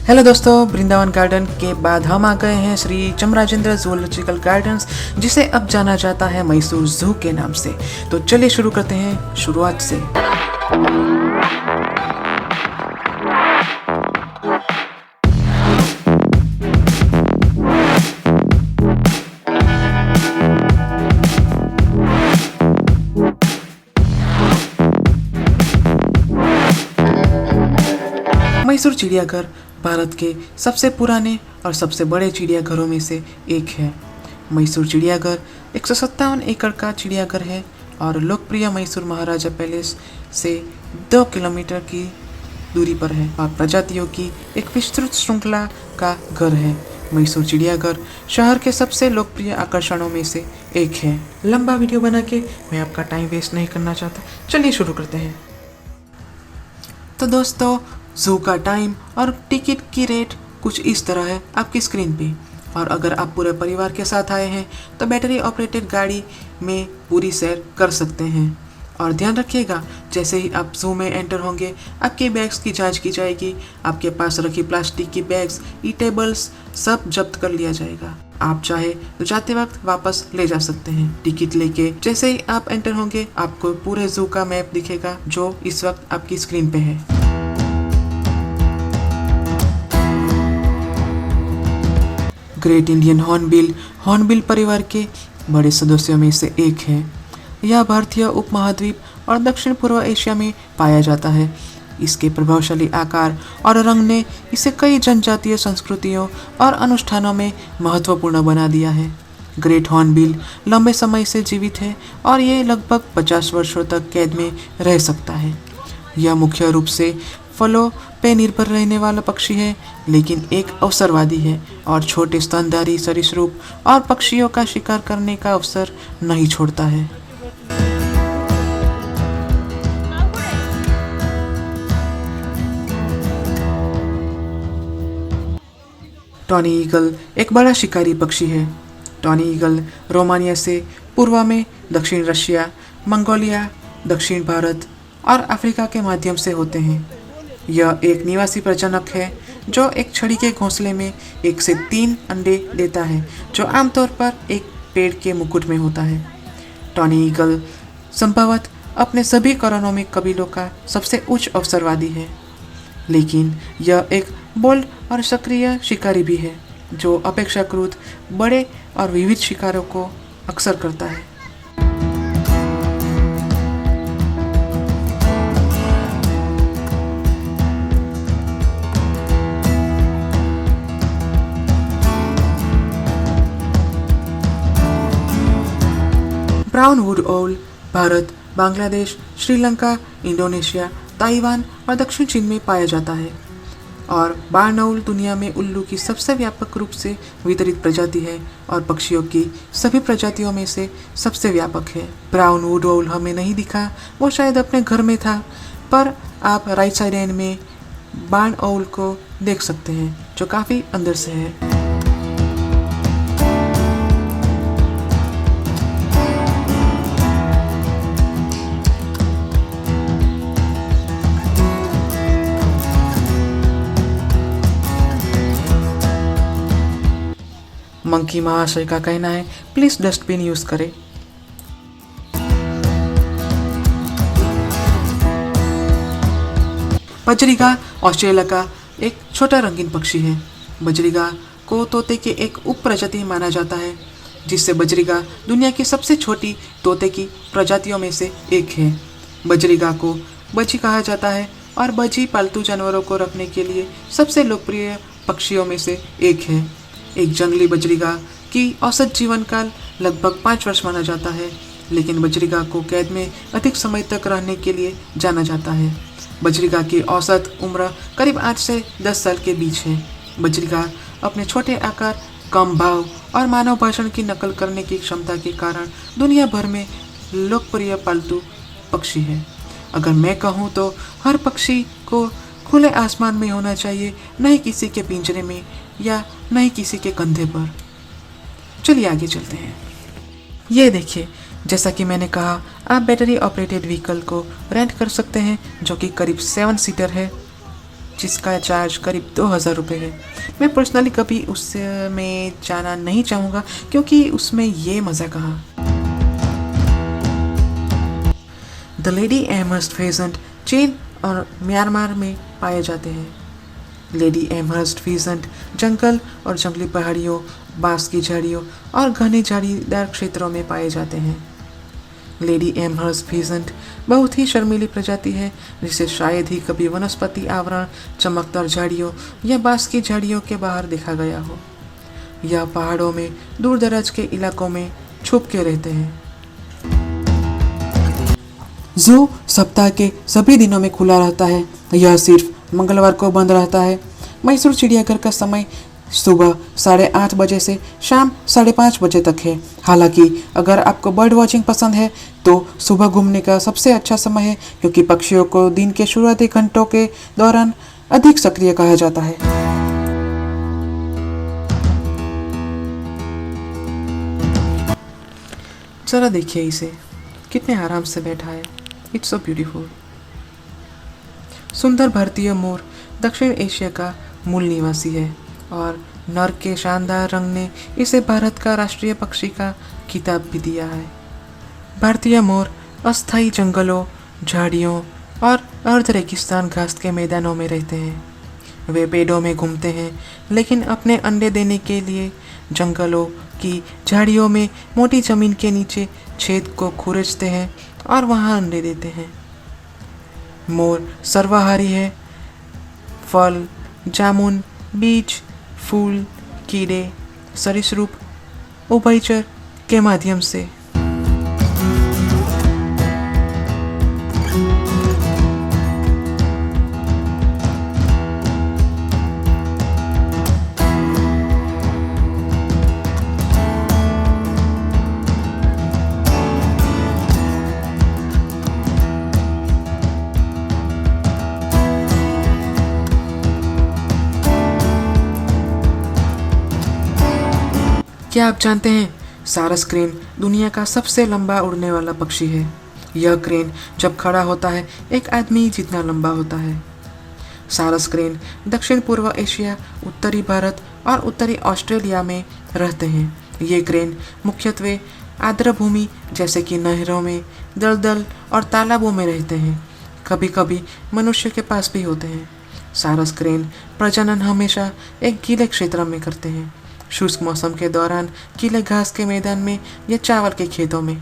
Hello दोस्तों, Vrindavan garden के बाद हम आ गए हैं श्री चमराजेंद्र जूलॉजिकल गार्डन्स, जिसे अब जाना जाता है मैसूर जू के नाम से। तो चलिए शुरू करते हैं शुरुआत से। मैसूर चिड़ियाघर भारत के सबसे पुराने और सबसे बड़े चिड़ियाघरों में से एक है। मैसूर चिड़ियाघर 157 एकड़ का चिड़ियाघर है और लोकप्रिय मैसूर महाराजा पैलेस से 2 किलोमीटर की दूरी पर है और प्रजातियों की एक विस्तृत श्रृंखला का घर है। मैसूर चिड़ियाघर शहर के सबसे लोकप्रिय आकर्षणों में से एक है। लंबा वीडियो बना के मैं आपका टाइम वेस्ट नहीं करना चाहता, चलिए शुरू करते हैं। तो दोस्तों, जू का टाइम और टिकट की रेट कुछ इस तरह है आपकी स्क्रीन पे। और अगर आप पूरे परिवार के साथ आए हैं तो बैटरी ऑपरेटेड गाड़ी में पूरी सैर कर सकते हैं। और ध्यान रखिएगा, जैसे ही आप जू में एंटर होंगे आपके बैग्स की जांच की जाएगी। आपके पास रखी प्लास्टिक की बैग्स, ईटेबल्स सब जब्त कर लिया जाएगा। आप चाहे तो जाते वक्त वापस ले जा सकते हैं। टिकट लेके जैसे ही आप एंटर होंगे आपको पूरे जू का मैप दिखेगा, जो इस वक्त आपकी स्क्रीन पे है। ग्रेट इंडियन हॉर्नबिल परिवार के बड़े सदस्यों में से एक है। यह भारतीय उपमहाद्वीप और दक्षिण पूर्व एशिया में पाया जाता है। इसके प्रभावशाली आकार और रंग ने इसे कई जनजातीय संस्कृतियों और अनुष्ठानों में महत्वपूर्ण बना दिया है। ग्रेट हॉर्नबिल लंबे समय से जीवित है और ये लगभग 50 वर्षों तक कैद में रह सकता है। यह मुख्य रूप से फलों पे निर्भर रहने वाला पक्षी है, लेकिन एक अवसरवादी है और छोटे स्तनधारी सरीसृप और पक्षियों का शिकार करने का अवसर नहीं छोड़ता है। टॉनी ईगल एक बड़ा शिकारी पक्षी है। टॉनी ईगल रोमानिया से पूर्व में दक्षिण रशिया, मंगोलिया, दक्षिण भारत और अफ्रीका के माध्यम से होते हैं। यह एक निवासी प्रजनक है जो एक छड़ी के घोंसले में 1 से 3 अंडे देता है, जो आमतौर पर एक पेड़ के मुकुट में होता है। टॉनी ईगल संभवतः अपने सभी करोनोमिक कबीलों का सबसे उच्च अवसरवादी है, लेकिन यह एक बोल्ड और सक्रिय शिकारी भी है, जो अपेक्षाकृत बड़े और विविध शिकारों को अक्सर करता है। ब्राउन वुड ओल भारत, बांग्लादेश, श्रीलंका, इंडोनेशिया, ताइवान और दक्षिण चीन में पाया जाता है। और बार्न ओल दुनिया में उल्लू की सबसे व्यापक रूप से वितरित प्रजाति है और पक्षियों की सभी प्रजातियों में से सबसे व्यापक है। ब्राउन वुड ओल हमें नहीं दिखा, वो शायद अपने घर में था, पर आप राइट साइड एंड में बार्न ओल को देख सकते हैं, जो काफ़ी अंदर से है। मंकी महाशय का कहना है, प्लीज डस्टबिन यूज करें। बजरीगा ऑस्ट्रेलिया का एक छोटा रंगीन पक्षी है। बजरीगा को तोते की एक उप प्रजाति माना जाता है, जिससे बजरीगा दुनिया की सबसे छोटी तोते की प्रजातियों में से एक है। बजरीगा को बजी कहा जाता है और बजी पालतू जानवरों को रखने के लिए सबसे लोकप्रिय पक्षियों में से एक है। एक जंगली बजरीगा की औसत जीवन काल लगभग 5 वर्ष माना जाता है, लेकिन बजरीगा को कैद में अधिक समय तक रहने के लिए जाना जाता है। बजरीगा की औसत उम्र करीब 8 से 10 साल के बीच है। बजरीगा अपने छोटे आकार, कम भाव और मानव भाषण की नकल करने की क्षमता के कारण दुनिया भर में लोकप्रिय पालतू पक्षी है। अगर मैं कहूँ तो हर पक्षी को खुले आसमान में होना चाहिए, न ही किसी के पिंजरे में या न ही किसी के कंधे पर। चलिए आगे चलते हैं। ये देखिए, जैसा कि मैंने कहा, आप बैटरी ऑपरेटेड व्हीकल को रेंट कर सकते हैं, जो कि करीब 7 सीटर है। जिसका चार्ज करीब 2000 रुपये है। मैं पर्सनली कभी उसमें जाना नहीं चाहूँगा क्योंकि उसमें ये मज़ा कहाँ। द लेडी एमहर्स्ट फीजेंट चीन और म्यांमार में पाए जाते हैं। लेडी एमहर्स्ट फीजेंट जंगल और जंगली पहाड़ियों, बांस की झाड़ियों और घने झाड़ीदार क्षेत्रों में पाए जाते हैं। लेडी एमहर्स्ट फीजेंट बहुत ही शर्मीली प्रजाति है जिसे शायद ही कभी वनस्पति आवरण, चमकदार झाड़ियों या बांस की झाड़ियों के बाहर देखा गया हो। यह पहाड़ों में दूर दराज के इलाकों में छुप के रहते हैं। जू सप्ताह के सभी दिनों में खुला रहता है, यह सिर्फ मंगलवार को बंद रहता है। मैसूर चिड़ियाघर का समय सुबह 8:30 बजे से शाम 5:30 बजे तक है। हालांकि अगर आपको बर्ड वॉचिंग पसंद है तो सुबह घूमने का सबसे अच्छा समय है क्योंकि पक्षियों को दिन के शुरुआती घंटों के दौरान अधिक सक्रिय कहा जाता है। जरा देखिए इसे, कितने आराम से बैठा है। It's so beautiful. सुंदर भारतीय मोर दक्षिण एशिया का मूल निवासी है और नर के शानदार रंग ने इसे भारत का राष्ट्रीय पक्षी का खिताब भी दिया है। भारतीय मोर अस्थायी जंगलों, झाड़ियों और अर्ध रेगिस्तान घास के मैदानों में रहते हैं। वे पेड़ों में घूमते हैं लेकिन अपने अंडे देने के लिए जंगलों की झाड़ियों में मोटी जमीन के नीचे छेद को खुरचते हैं और वहां अंडे देते हैं। मोर सर्वाहारी है। फल, जामुन, बीज, फूल, कीड़े, सरीसृप, उभयचर के माध्यम से। क्या आप जानते हैं सारस क्रेन दुनिया का सबसे लंबा उड़ने वाला पक्षी है। यह क्रेन जब खड़ा होता है एक आदमी जितना लंबा होता है। सारस क्रेन दक्षिण पूर्व एशिया, उत्तरी भारत और उत्तरी ऑस्ट्रेलिया में रहते हैं। ये क्रेन मुख्यत्वे आर्द्रभूमि जैसे कि नहरों में, दलदल और तालाबों में रहते हैं। कभी कभी मनुष्य के पास भी होते हैं। सारस क्रेन प्रजनन हमेशा एक गीले क्षेत्र में करते हैं, शुष्क मौसम के दौरान गीले घास के मैदान में या चावल के खेतों में।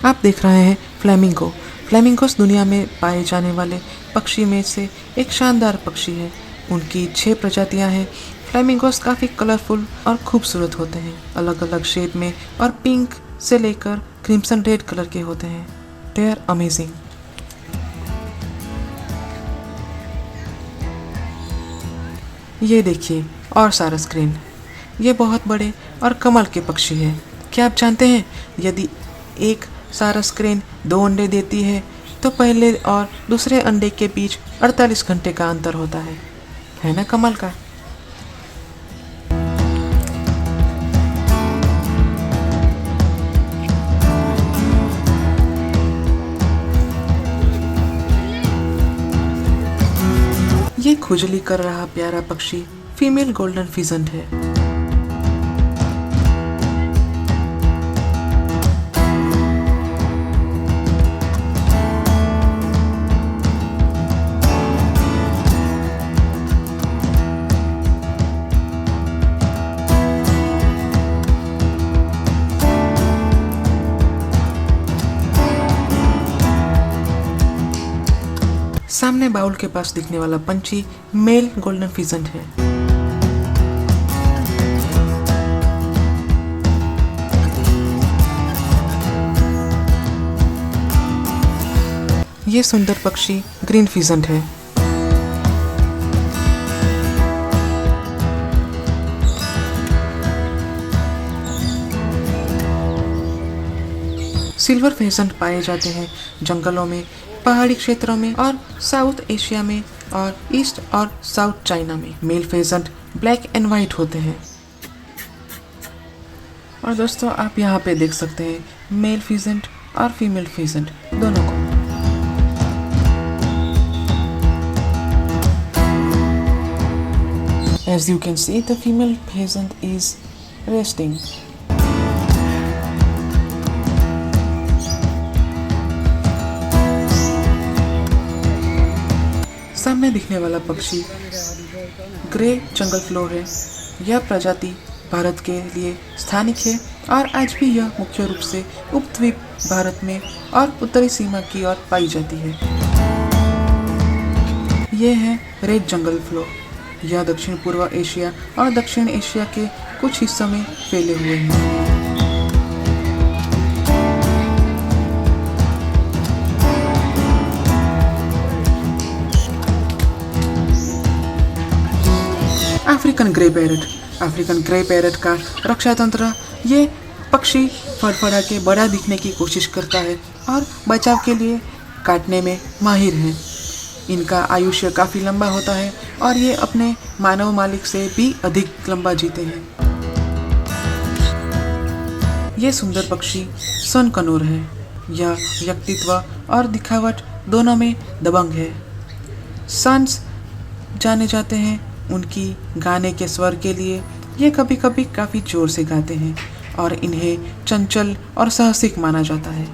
आप देख रहे हैं फ्लेमिंगो। फ्लेमिंगोस दुनिया में पाए जाने वाले पक्षी में से एक शानदार पक्षी है। उनकी 6 प्रजातियां हैं। फ्लेमिंगोस काफ़ी कलरफुल और खूबसूरत होते हैं, अलग अलग शेड में और पिंक से लेकर क्रिम्सन रेड कलर के होते हैं। They are amazing. ये देखिए और सारस क्रेन, ये बहुत बड़े और कमाल के पक्षी हैं। क्या आप जानते हैं यदि एक सारस क्रेन 2 अंडे देती है तो पहले और दूसरे अंडे के बीच 48 घंटे का अंतर होता है ना कमाल का। ये खुजली कर रहा प्यारा पक्षी फीमेल गोल्डन फिजेंट है। सामने बाउल के पास दिखने वाला पंछी मेल गोल्डन फिजेंट है। ये सुंदर पक्षी ग्रीन फिजेंट है। सिल्वर फेसेंट पाए जाते हैं जंगलों में, पहाड़ी क्षेत्रों में और साउथ एशिया में और ईस्ट और साउथ चाइना में। मेल फेसेंट ब्लैक एंड वाइट होते हैं। और दोस्तों आप यहाँ पे देख सकते हैं मेल फेसेंट और फीमेल फेसेंट दोनों को। As you can see, the female pheasant is resting. सामने दिखने वाला पक्षी ग्रे जंगल फ्लो है। यह प्रजाति भारत के लिए स्थानिक है और आज भी यह मुख्य रूप से उपद्वीप भारत में और उत्तरी सीमा की ओर पाई जाती है। यह है रेड जंगल फ्लो। यह दक्षिण पूर्व एशिया और दक्षिण एशिया के कुछ हिस्सों में फैले हुए हैं। अफ्रीकन ग्रे पैरट का रक्षा तंत्र ये पक्षी फड़फड़ा के बड़ा दिखने की कोशिश करता है और बचाव के लिए काटने में माहिर है। इनका आयुष्य काफ़ी लंबा होता है और ये अपने मानव मालिक से भी अधिक लंबा जीते हैं। ये सुंदर पक्षी सन कनूर है। यह व्यक्तित्व और दिखावट दोनों में दबंग है। सन्स जाने जाते हैं उनकी गाने के स्वर के लिए। ये कभी कभी काफ़ी जोर से गाते हैं और इन्हें चंचल और साहसिक माना जाता है।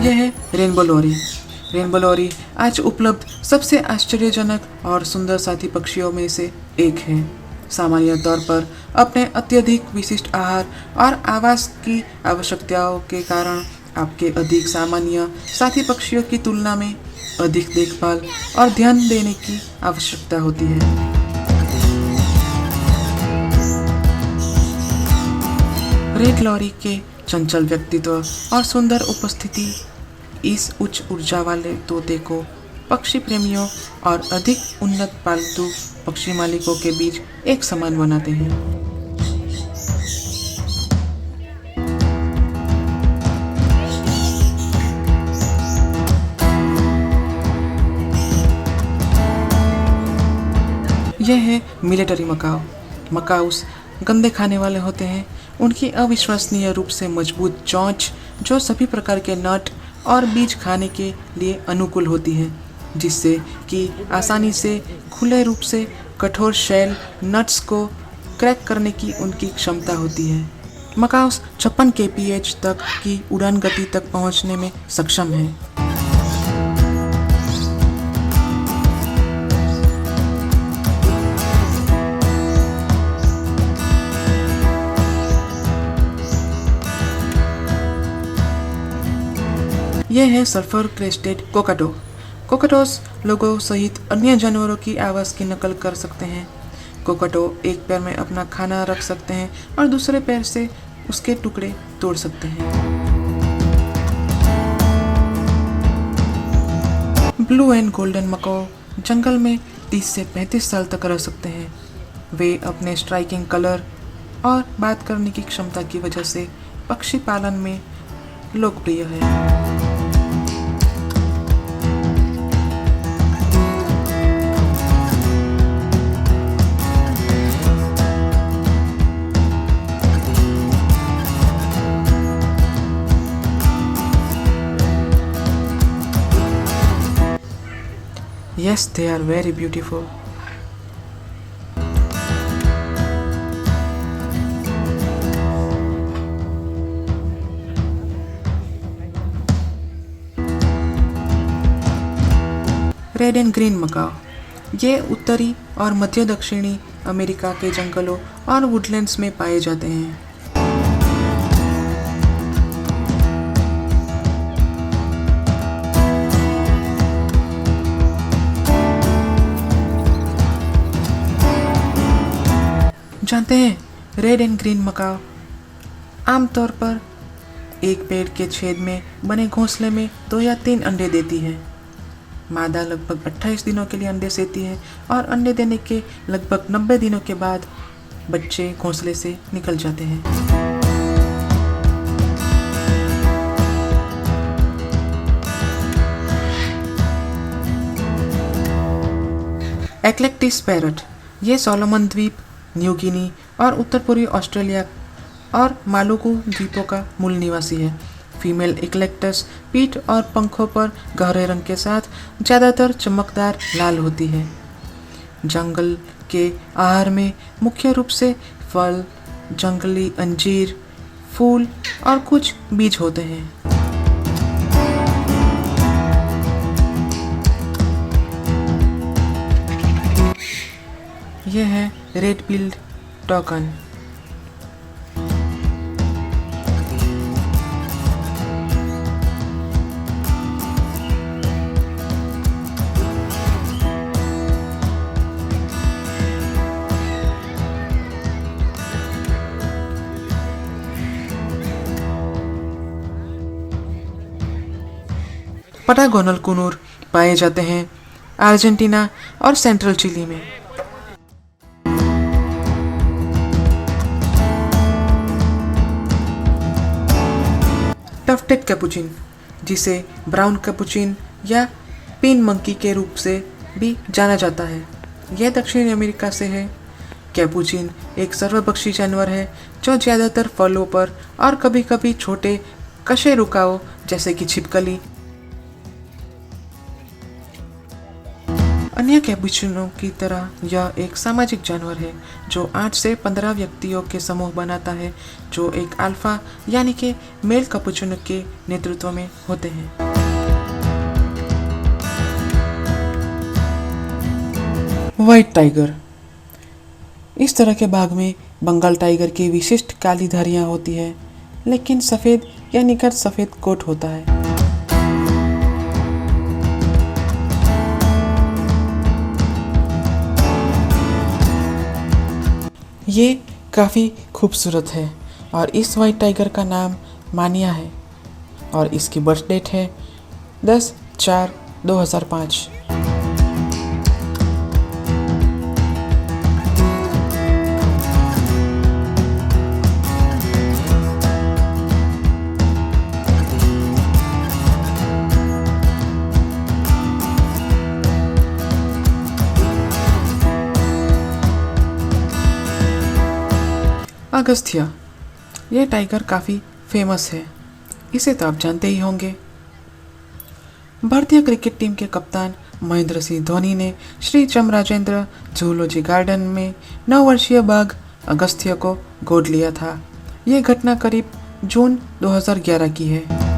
यह है रेनबो लोरी आज उपलब्ध सबसे आश्चर्यजनक और सुंदर साथी पक्षियों में से एक है। सामान्य तौर पर अपने अत्यधिक विशिष्ट आहार और आवास की आवश्यकताओं के कारण आपके अधिक सामान्य साथी पक्षियों की तुलना में अधिक देखभाल और ध्यान देने की आवश्यकता होती है। रेड लॉरी के चंचल व्यक्तित्व और सुंदर उपस्थिति इस उच्च ऊर्जा वाले तोते को पक्षी प्रेमियों और अधिक उन्नत पालतू पक्षी मालिकों के बीच एक समान बनाते हैं। यह है मिलिट्री मकाउस गंदे खाने वाले होते हैं। उनकी अविश्वसनीय रूप से मजबूत चोंच जो सभी प्रकार के नट और बीज खाने के लिए अनुकूल होती है, जिससे कि आसानी से खुले रूप से कठोर शेल नट्स को क्रैक करने की उनकी क्षमता होती है। मकाउस 56 kph तक की उड़ान गति तक पहुंचने में सक्षम है। यह है सल्फर क्रेस्टेड कोकाटोस लोगों सहित अन्य जानवरों की आवाज़ की नकल कर सकते हैं। कोकाटो एक पैर में अपना खाना रख सकते हैं और दूसरे पैर से उसके टुकड़े तोड़ सकते हैं। ब्लू एंड गोल्डन मकाओ जंगल में 30 से 35 साल तक रह सकते हैं। वे अपने स्ट्राइकिंग कलर और बात करने की क्षमता की वजह से पक्षी पालन में लोकप्रिय है। Yes, they are very beautiful. Red and green macaw ये उत्तरी और मध्य दक्षिणी अमेरिका के जंगलों और वुडलैंड्स में पाए जाते हैं। जानते हैं रेड एंड ग्रीन मकाओ आमतौर पर एक पेड़ के छेद में बने घोंसले में 2 या 3 अंडे देती है। मादा लगभग 28 दिनों के लिए अंडे सेती है और अंडे देने के लगभग 90 दिनों के बाद बच्चे घोंसले से निकल जाते हैं। एक्लेक्टिस पैरट ये सोलोमन द्वीप, न्यू गिनी और उत्तर पूर्वी ऑस्ट्रेलिया और मालुकू द्वीपों का मूल निवासी है। फीमेल एक्लेक्टस पीठ और पंखों पर गहरे रंग के साथ ज़्यादातर चमकदार लाल होती है। जंगल इसके आहार में मुख्य रूप से फल, जंगली अंजीर, फूल और कुछ बीज होते हैं। यह है रेड बिल्ड टॉकन। पटागोनल कुनूर पाए जाते हैं अर्जेंटीना और सेंट्रल चिली में। टफ्टेड कैपुचिन, जिसे ब्राउन कैपुचिन या पिन मंकी के रूप से भी जाना जाता है, यह दक्षिण अमेरिका से है। कैपुचिन एक सर्वभक्षी जानवर है जो ज़्यादातर फलों पर और कभी कभी छोटे कशेरुकाओं जैसे कि छिपकली अन्य कैपुचिनों की तरह यह एक सामाजिक जानवर है जो 8 से 15 व्यक्तियों के समूह बनाता है जो एक अल्फा यानी कि मेल कैपुचिनो के नेतृत्व में होते हैं। व्हाइट टाइगर, इस तरह के बाघ में बंगाल टाइगर की विशिष्ट काली धारियां होती है लेकिन सफ़ेद या निकट सफ़ेद कोट होता है। ये काफ़ी खूबसूरत है और इस वाइट टाइगर का नाम मानिया है और इसकी बर्थ डेट है 10/4/2005। अगस्त्या, यह टाइगर काफ़ी फेमस है, इसे तो आप जानते ही होंगे। भारतीय क्रिकेट टीम के कप्तान महेंद्र सिंह धोनी ने श्री चामराजेंद्र जूलॉजी गार्डन में 9 वर्षीय बाघ अगस्त्य को गोद लिया था। यह घटना करीब जून 2011 की है।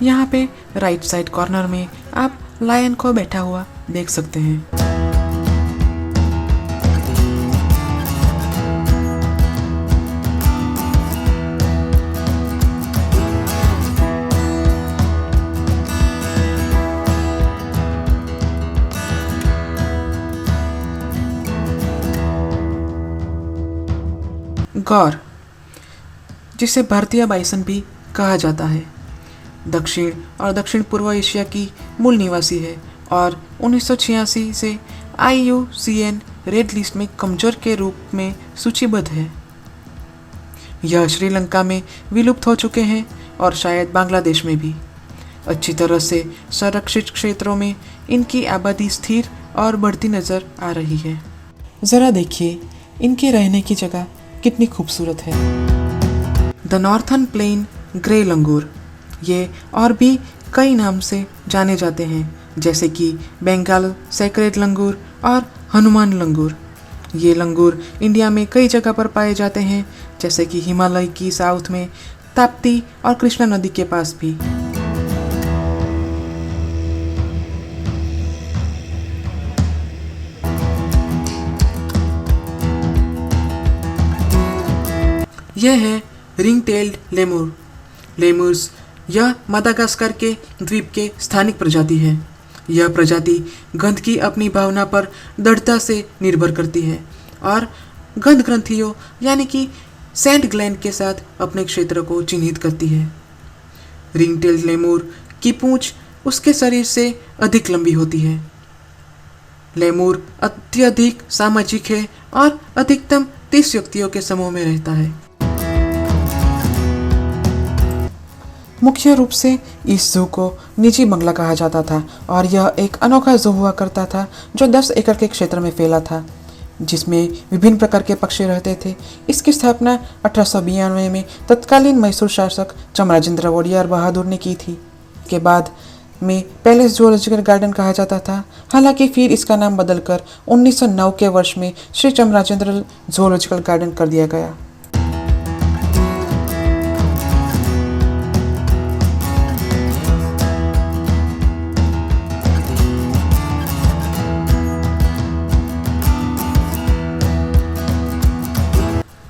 यहाँ पे राइट साइड कॉर्नर में आप लायन को बैठा हुआ देख सकते हैं। गौर, जिसे भारतीय बाइसन भी कहा जाता है, दक्षिण और दक्षिण पूर्व एशिया की मूल निवासी है और 1986 से IUCN रेड लिस्ट में कमजोर के रूप में सूचीबद्ध है। यह श्रीलंका में विलुप्त हो चुके हैं और शायद बांग्लादेश में भी। अच्छी तरह से संरक्षित क्षेत्रों में इनकी आबादी स्थिर और बढ़ती नज़र आ रही है। ज़रा देखिए इनके रहने की जगह कितनी खूबसूरत है। द नॉर्थर्न प्लेन ग्रे लंगूर, ये और भी कई नाम से जाने जाते हैं जैसे कि बंगाल सेक्रेड लंगूर और हनुमान लंगूर। ये लंगूर इंडिया में कई जगह पर पाए जाते हैं जैसे कि हिमालय की साउथ में ताप्ती और कृष्णा नदी के पास भी। यह है रिंग टेल्ड लेमूर। लेमूर्स यह मादागास्कर के द्वीप के स्थानिक प्रजाति है। यह प्रजाति गंध की अपनी भावना पर दृढ़ता से निर्भर करती है और गंध ग्रंथियों यानी कि सेंट ग्लैंड के साथ अपने क्षेत्र को चिन्हित करती है। रिंग टेल्ड लेमूर की पूंछ उसके शरीर से अधिक लंबी होती है। लेमूर अत्यधिक सामाजिक है और अधिकतम 30 व्यक्तियों के समूह में रहता है। मुख्य रूप से इस जू को निजी बंगला कहा जाता था और यह एक अनोखा जू हुआ करता था जो 10 एकड़ के क्षेत्र में फैला था। जिसमें विभिन्न प्रकार के पक्षी रहते थे। इसकी स्थापना 1892 में तत्कालीन मैसूर शासक चमराजेंद्र वोडियार बहादुर ने की थी। के बाद में पैलेस जूलॉजिकल गार्डन कहा जाता था। हालांकि फिर इसका नाम बदलकर 1909 के वर्ष में श्री चमराजेंद्र जूलॉजिकल गार्डन कर दिया गया।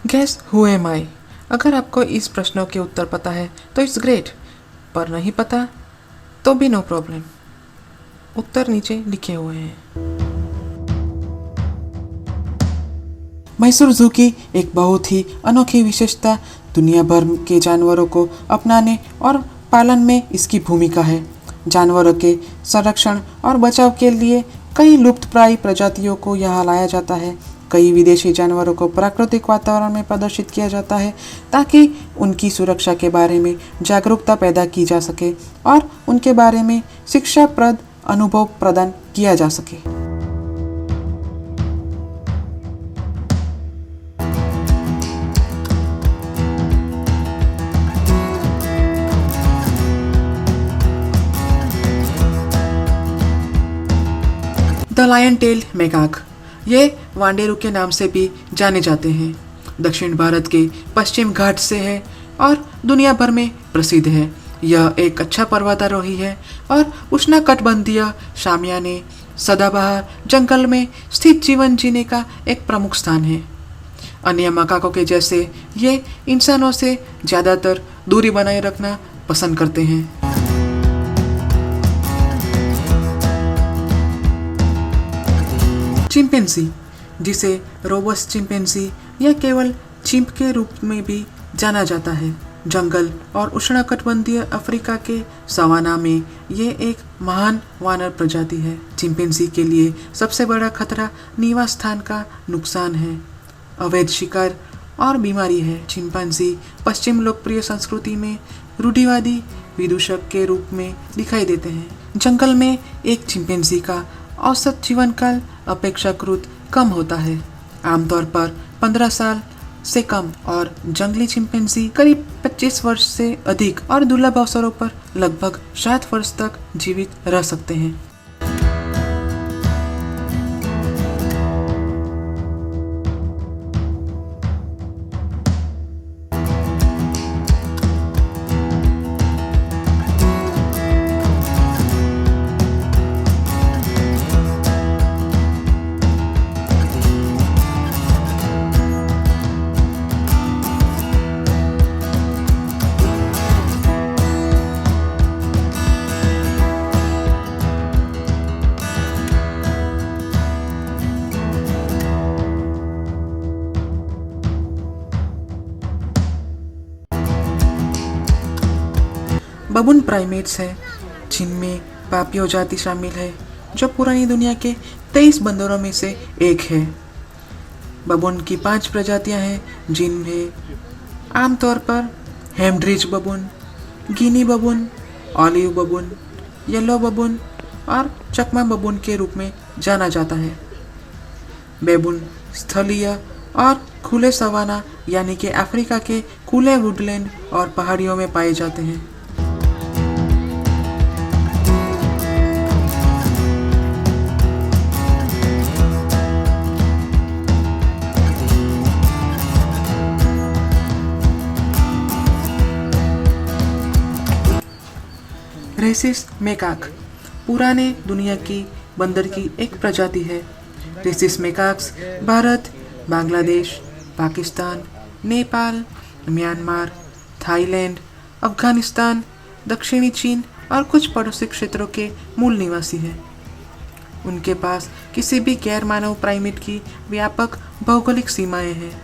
गेस हु एम आई? अगर आपको इस प्रश्नों के उत्तर पता है तो इट्स ग्रेट, पर नहीं पता तो भी नो प्रॉब्लम। उत्तर नीचे लिखे हुए हैं। मैसूर जू की एक बहुत ही अनोखी विशेषता दुनिया भर के जानवरों को अपनाने और पालन में इसकी भूमिका है। जानवरों के संरक्षण और बचाव के लिए कई लुप्तप्राय प्रजातियों को यहाँ लाया जाता है। कई विदेशी जानवरों को प्राकृतिक वातावरण में प्रदर्शित किया जाता है ताकि उनकी सुरक्षा के बारे में जागरूकता पैदा की जा सके और उनके बारे में शिक्षाप्रद अनुभव प्रदान किया जा सके। द लायन टेल्ड मैकाक, ये वांडेरू के नाम से भी जाने जाते हैं। दक्षिण भारत के पश्चिम घाट से है और दुनिया भर में प्रसिद्ध है। यह एक अच्छा पर्वतारोही है और उष्णकटिबंधीय शामियाने सदाबहार जंगल में स्थित जीवन जीने का एक प्रमुख स्थान है। अन्य मकाकों के जैसे ये इंसानों से ज़्यादातर दूरी बनाए रखना पसंद करते हैं। चिंपैंजी, जिसे रोबस्ट चिंपैंजी या केवल चिंप के रूप में भी जाना जाता है, जंगल और उष्णकटिबंधीय अफ्रीका के सवाना में ये एक महान वानर प्रजाति है। चिंपैंजी के लिए सबसे बड़ा खतरा निवास स्थान का नुकसान है, अवैध शिकार और बीमारी है। चिंपैंजी पश्चिम लोकप्रिय संस्कृति में रूढ़िवादी विदूषक के रूप में दिखाई देते हैं। जंगल में एक चिंपैंजी का औसत जीवन काल अपेक्षाकृत कम होता है, आमतौर पर 15 साल से कम, और जंगली चिंपैंजी करीब 25 वर्ष से अधिक और दुर्लभ अवसरों पर लगभग 7 वर्ष तक जीवित रह सकते हैं। बबून प्राइमेट्स है, जिनमें पापियो जाति शामिल है, जो पुरानी दुनिया के 23 बंदरों में से एक है। बबून की 5 प्रजातियां हैं, जिनमें आमतौर पर हेमड्रिज बबून, गिनी बबून, ऑलिव बबून, येलो बबून और चकमा बबून के रूप में जाना जाता है। बेबून स्थलीय और खुले सवाना यानी कि अफ्रीका के खुले वुडलैंड और पहाड़ियों में पाए जाते हैं। रेसिस मैकाक पुराने दुनिया की बंदर की एक प्रजाति है। Rhesus macaques Bharat, Bangladesh, Pakistan, Nepal, Myanmar, Thailand, Afghanistan, दक्षिणी चीन और कुछ पड़ोसी क्षेत्रों के मूल निवासी हैं। उनके पास किसी भी गैर मानव प्राइमेट की व्यापक भौगोलिक सीमाएं हैं।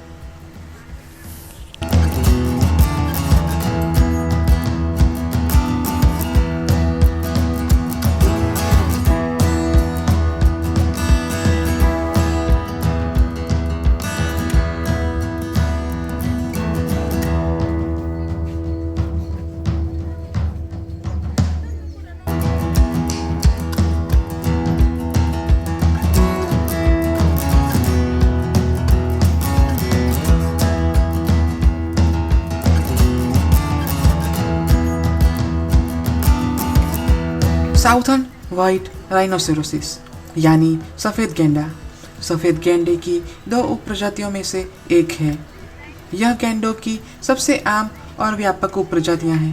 साउथर्न वाइट राइनोसेरोसिस यानी सफ़ेद गैंडा सफ़ेद गैंडे की 2 उप प्रजातियों में से एक है। यह गैंडों की सबसे आम और व्यापक उप प्रजातियाँ हैं।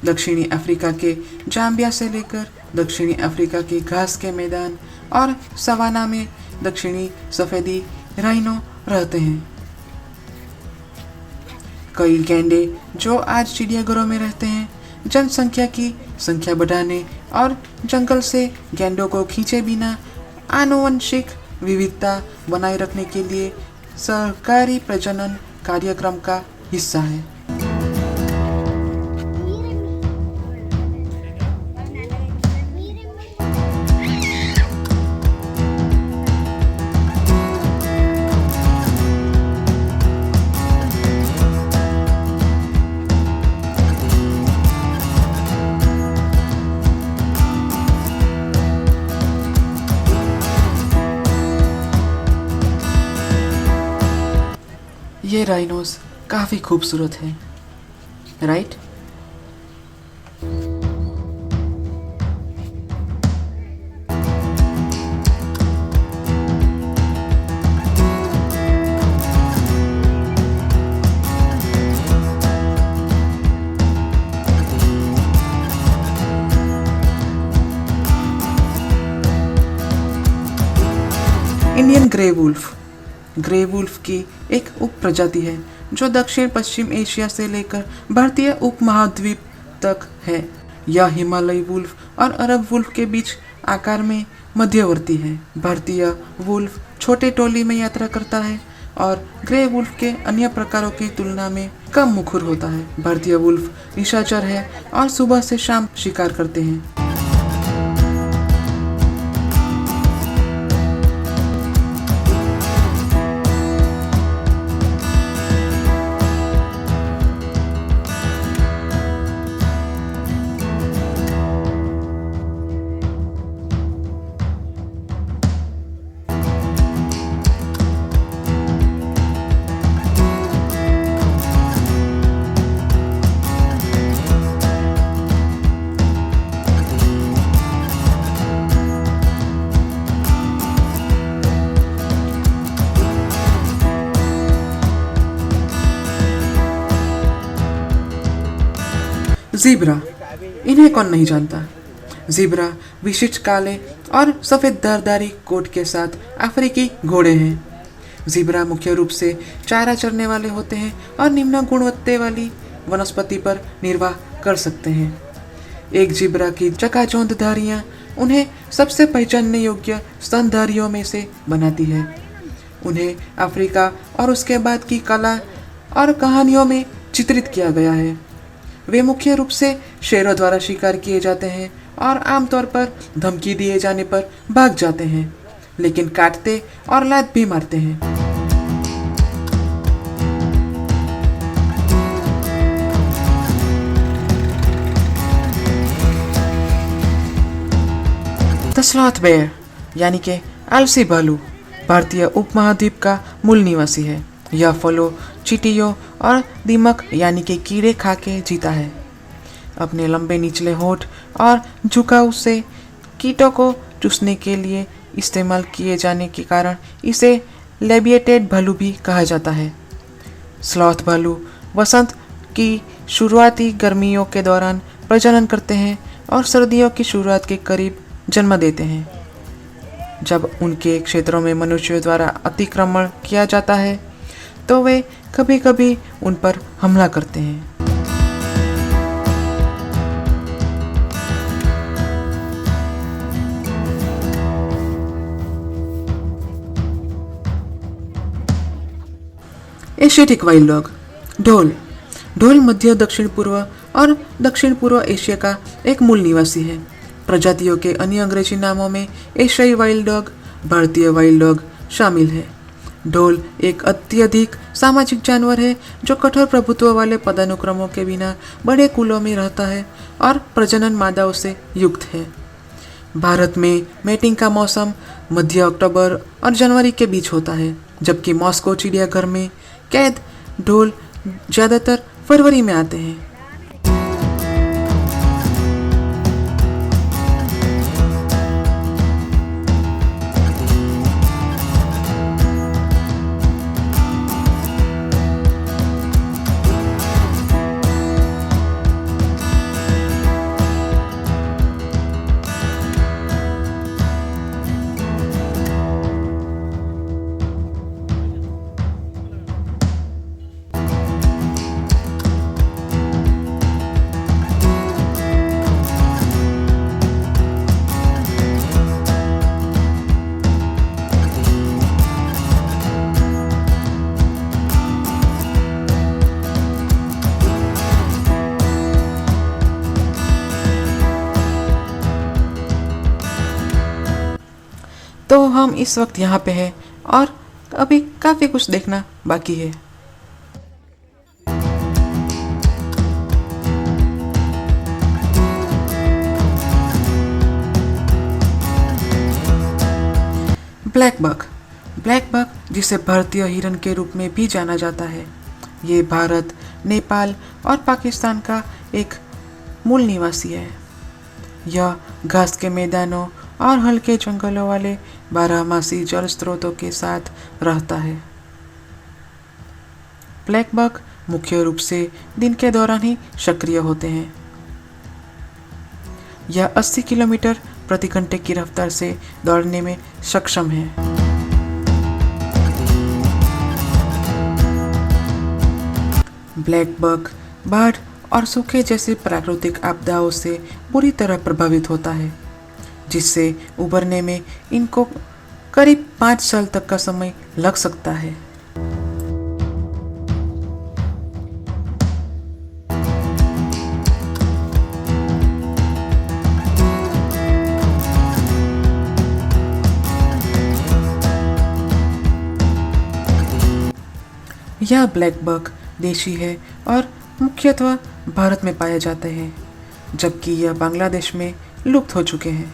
दक्षिणी अफ्रीका के जाम्बिया से लेकर दक्षिणी अफ्रीका के घास के मैदान और सवाना में दक्षिणी सफ़ेदी राइनो रहते हैं। कई गैंडे जो आज चिड़ियाघरों में रहते हैं जनसंख्या की संख्या बढ़ाने और जंगल से गैंडों को खींचे बिना आनुवंशिक विविधता बनाए रखने के लिए सरकारी प्रजनन कार्यक्रम का हिस्सा है। ये राइनोस काफ़ी खूबसूरत है, राइट? इंडियन ग्रे वुल्फ की एक उप प्रजाति है जो दक्षिण पश्चिम एशिया से लेकर भारतीय उपमहाद्वीप तक है। यह हिमालयी वुल्फ और अरब वुल्फ के बीच आकार में मध्यवर्ती है। भारतीय वुल्फ छोटे टोली में यात्रा करता है और ग्रे वुल्फ के अन्य प्रकारों की तुलना में कम मुखर होता है। भारतीय वुल्फ निशाचर है और सुबह से शाम शिकार करते हैं। ज़ीब्रा, इन्हें कौन नहीं जानता। ज़ीब्रा विशिष्ट काले और सफ़ेद धारदारी कोट के साथ अफ्रीकी घोड़े हैं। ज़ीब्रा मुख्य रूप से चारा चरने वाले होते हैं और निम्न गुणवत्ता वाली वनस्पति पर निर्वाह कर सकते हैं। एक ज़ीब्रा की चकाचौंध धारियाँ उन्हें सबसे पहचानने योग्य स्तनधारियों में से बनाती है। उन्हें अफ्रीका और उसके बाद की कला और कहानियों में चित्रित किया गया है। वे मुख्य रूप से शेरों द्वारा शिकार किए जाते हैं और आमतौर पर धमकी दिए जाने पर भाग जाते हैं, लेकिन काटते और लात भी मारते हैं। द स्लॉथ बेयर यानी कि आलसी भालू भारतीय उपमहाद्वीप का मूल निवासी है। यह फलों, चींटियों और दीमक यानी कि कीड़े खा के जीता है। अपने लंबे निचले होंठ और झुकाव से कीटों को चूसने के लिए इस्तेमाल किए जाने के कारण इसे लेबिएटेड भालू भी कहा जाता है। स्लॉथ भालू वसंत की शुरुआती गर्मियों के दौरान प्रजनन करते हैं और सर्दियों की शुरुआत के करीब जन्म देते हैं। जब उनके क्षेत्रों में मनुष्यों द्वारा अतिक्रमण किया जाता है तो वे कभी कभी उन पर हमला करते हैं। एशियाटिक वाइल्ड डॉग ढोल मध्य दक्षिण पूर्व और दक्षिण पूर्व एशिया का एक मूल निवासी है। प्रजातियों के अन्य अंग्रेजी नामों में एशियाई वाइल्ड डॉग, भारतीय वाइल्ड डॉग शामिल है। ढोल एक अत्यधिक सामाजिक जानवर है जो कठोर प्रभुत्व वाले पदानुक्रमों के बिना बड़े कुलों में रहता है और प्रजनन मादाओं से युक्त है। भारत में मेटिंग का मौसम मध्य अक्टूबर और जनवरी के बीच होता है, जबकि मॉस्को चिड़ियाघर में कैद ढोल ज़्यादातर फरवरी में आते हैं। हम इस वक्त यहाँ पे हैं और अभी काफ़ी कुछ देखना बाकी है। Black buck. ब्लैक बक जिसे भारतीय हिरन के रूप में भी जाना जाता है, ये भारत, नेपाल और पाकिस्तान का एक मूल निवासी है। यह घास के मैदानों और हल्के जंगलों वाले बारहमासी जल स्रोतों के साथ रहता है। ब्लैक बक मुख्य रूप से दिन के दौरान ही सक्रिय होते हैं। यह 80 किलोमीटर प्रति घंटे की रफ्तार से दौड़ने में सक्षम है। ब्लैक बक बाढ़ और सूखे जैसी प्राकृतिक आपदाओं से बुरी तरह प्रभावित होता है, जिससे उबरने में इनको करीब 5 साल तक का समय लग सकता है। यह ब्लैक बक देशी है और मुख्यतः भारत में पाए जाते हैं, जबकि यह बांग्लादेश में लुप्त हो चुके हैं।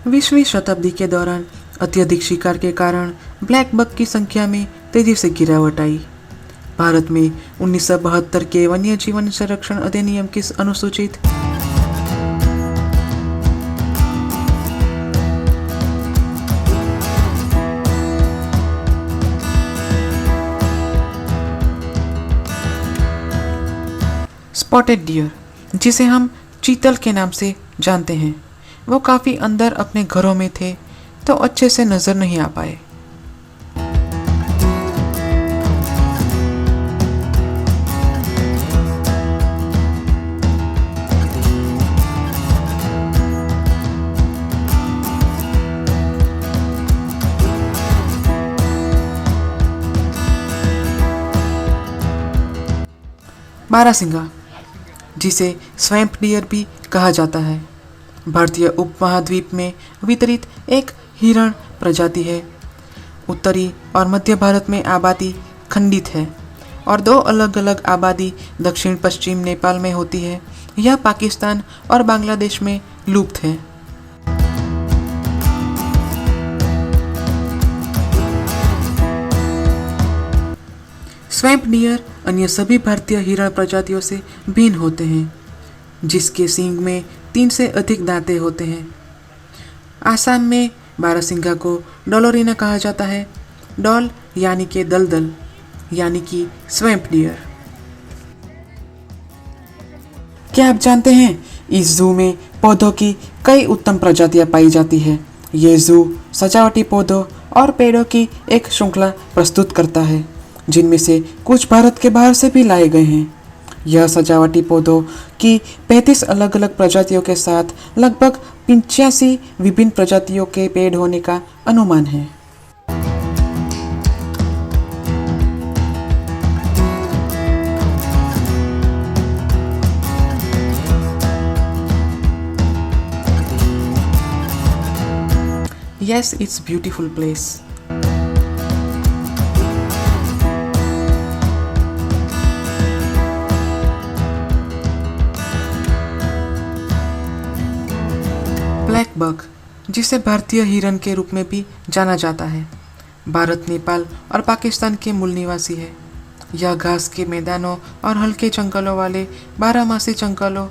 बीसवीं शताब्दी के दौरान अत्यधिक शिकार के कारण ब्लैक बक की संख्या में तेजी से गिरावट आई। भारत में 1972 के वन्य जीवन संरक्षण अधिनियम की अनुसूचित स्पॉटेड डियर, जिसे हम चीतल के नाम से जानते हैं, वो काफ़ी अंदर अपने घरों में थे तो अच्छे से नज़र नहीं आ पाए। बारहसिंगा, जिसे स्वैम्प डियर भी कहा जाता है, भारतीय उपमहाद्वीप में वितरित एक हिरण प्रजाति है। उत्तरी और मध्य भारत में आबादी खंडित है और 2 अलग अलग आबादी दक्षिण पश्चिम नेपाल में होती है। यह पाकिस्तान और बांग्लादेश में लुप्त है। स्वैम्प डियर अन्य सभी भारतीय हिरण प्रजातियों से भिन्न होते हैं, जिसके सींग में 3 से अधिक दांतें होते हैं। आसाम में बारहसिंगा को डोलोरिना कहा जाता है। डॉल यानी कि दलदल यानी कि स्वैम्प डियर। क्या आप जानते हैं इस जू में पौधों की कई उत्तम प्रजातियां पाई जाती है। ये जू सजावटी पौधों और पेड़ों की एक श्रृंखला प्रस्तुत करता है, जिनमें से कुछ भारत के बाहर से भी लाए गए हैं। यह सजावटी पौधों की 35 अलग अलग प्रजातियों के साथ लगभग 85 विभिन्न प्रजातियों के पेड़ होने का अनुमान है। Yes, it's beautiful place. Black buck, जिसे भारतीय हिरन के रूप में भी जाना जाता है, भारत, नेपाल और पाकिस्तान के मूल निवासी है। यह घास के मैदानों और हल्के जंगलों वाले बारहमासी जंगलों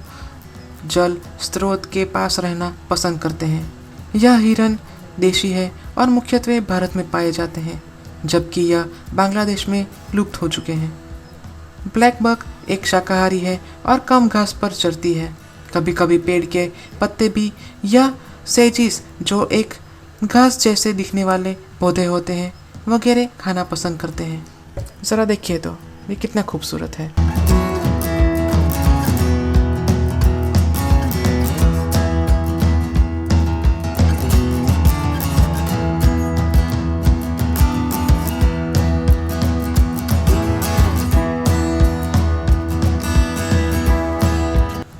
जल स्रोत के पास रहना पसंद करते हैं। यह हिरन देशी है और मुख्यत्वे भारत में पाए जाते हैं, जबकि यह बांग्लादेश में लुप्त हो चुके हैं। ब्लैक बक एक शाकाहारी है और कम घास पर चरती है। कभी कभी पेड़ के पत्ते भी या सेजिस, जो एक घास जैसे दिखने वाले पौधे होते हैं, वगैरह खाना पसंद करते हैं। ज़रा देखिए तो ये कितना खूबसूरत है।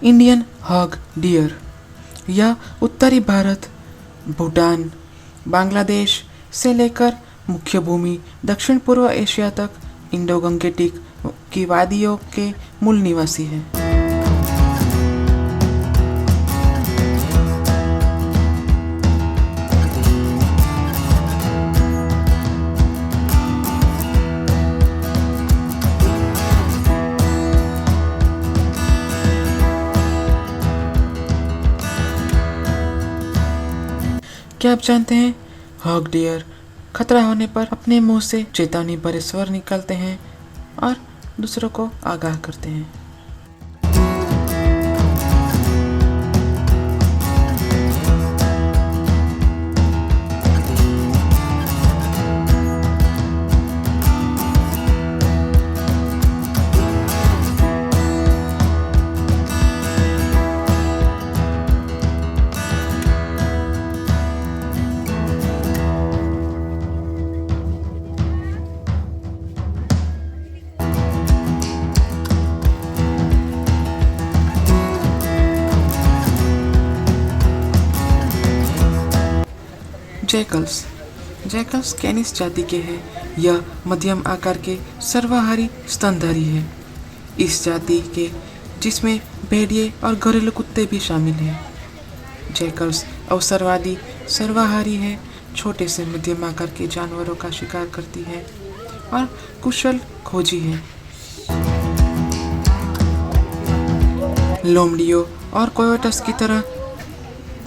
Indian hog deer. यह उत्तरी भारत, भूटान, बांग्लादेश से लेकर मुख्य भूमि दक्षिण पूर्व एशिया तक इंडो गंगेटिक की वादियों के मूल निवासी है। क्या आप जानते हैं हॉग डियर खतरा होने पर अपने मुंह से चेतावनी भरे स्वर निकालते हैं और दूसरों को आगाह करते हैं। जैकल्स कैनिस जाति के हैं। यह मध्यम आकार के सर्वाहारी स्तनधारी है। इस जाति के जिसमें भेड़िए और घरेलू कुत्ते भी शामिल हैं। जैकल्स अवसरवादी सर्वाहारी है, छोटे से मध्यम आकार के जानवरों का शिकार करती है और कुशल खोजी है। लोमड़ियों और कोयोटस की तरह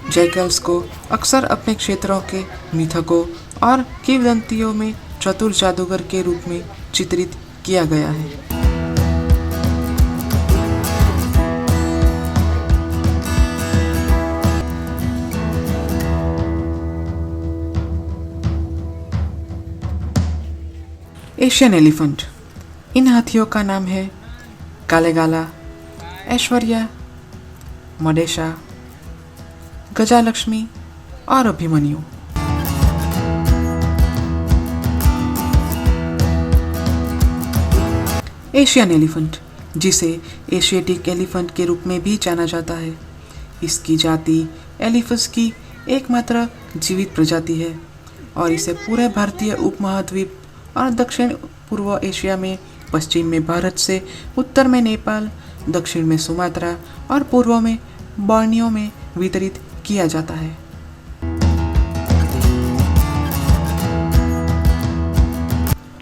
जैकल्स को अक्सर अपने क्षेत्रों के मिथकों और किंवदंतियों में चतुर जादूगर के रूप में चित्रित किया गया है। Asian elephant. इन हाथियों का नाम है कालेगाला, ऐश्वर्या, मडेशा, गजालक्ष्मी और अभिमन्यु। एशियन एलिफेंट, जिसे एशियाटिक एलिफेंट के रूप में भी जाना जाता है, इसकी जाति एलिफस की एकमात्र जीवित प्रजाति है और इसे पूरे भारतीय उपमहाद्वीप और दक्षिण पूर्व एशिया में, पश्चिम में भारत से उत्तर में नेपाल, दक्षिण में सुमात्रा और पूर्व में बोर्नियो में वितरित किया जाता है।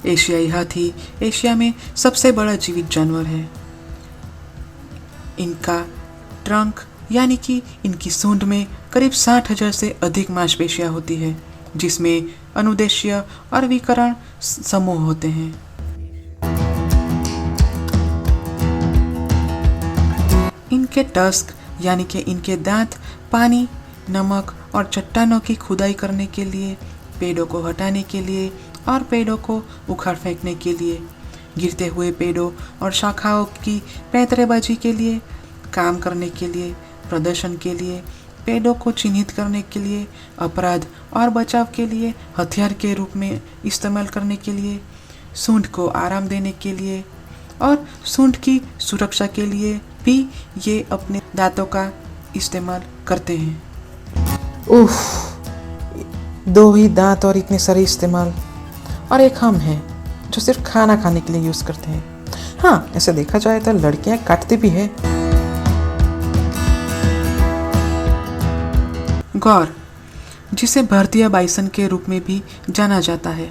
एशियाई हाथी एशिया में सबसे बड़ा जीवित जानवर है। इनका ट्रंक यानी कि इनकी सूंड में करीब 60,000 से अधिक मांसपेशियां होती है, जिसमें अनुदेशीय और विकर्ण समूह होते हैं। इनके टस्क यानी कि इनके दांत पानी, नमक और चट्टानों की खुदाई करने के लिए, पेड़ों को हटाने के लिए और पेड़ों को उखाड़ फेंकने के लिए, गिरते हुए पेड़ों और शाखाओं की पैंतरेबाजी के लिए, काम करने के लिए, प्रदर्शन के लिए, पेड़ों को चिन्हित करने के लिए, अपराध और बचाव के लिए, हथियार के रूप में इस्तेमाल करने के लिए, सूंड को आराम देने के लिए और सूंड की सुरक्षा के लिए भी ये अपने दांतों का इस्तेमाल करते हैं। उफ, 2 ही दांत और इतने सारे इस्तेमाल, और एक हम हैं जो सिर्फ खाना खाने के लिए यूज करते हैं। हाँ, ऐसे देखा जाए तो लड़कियां काटती भी है। गौर, जिसे भारतीय बाइसन के रूप में भी जाना जाता है,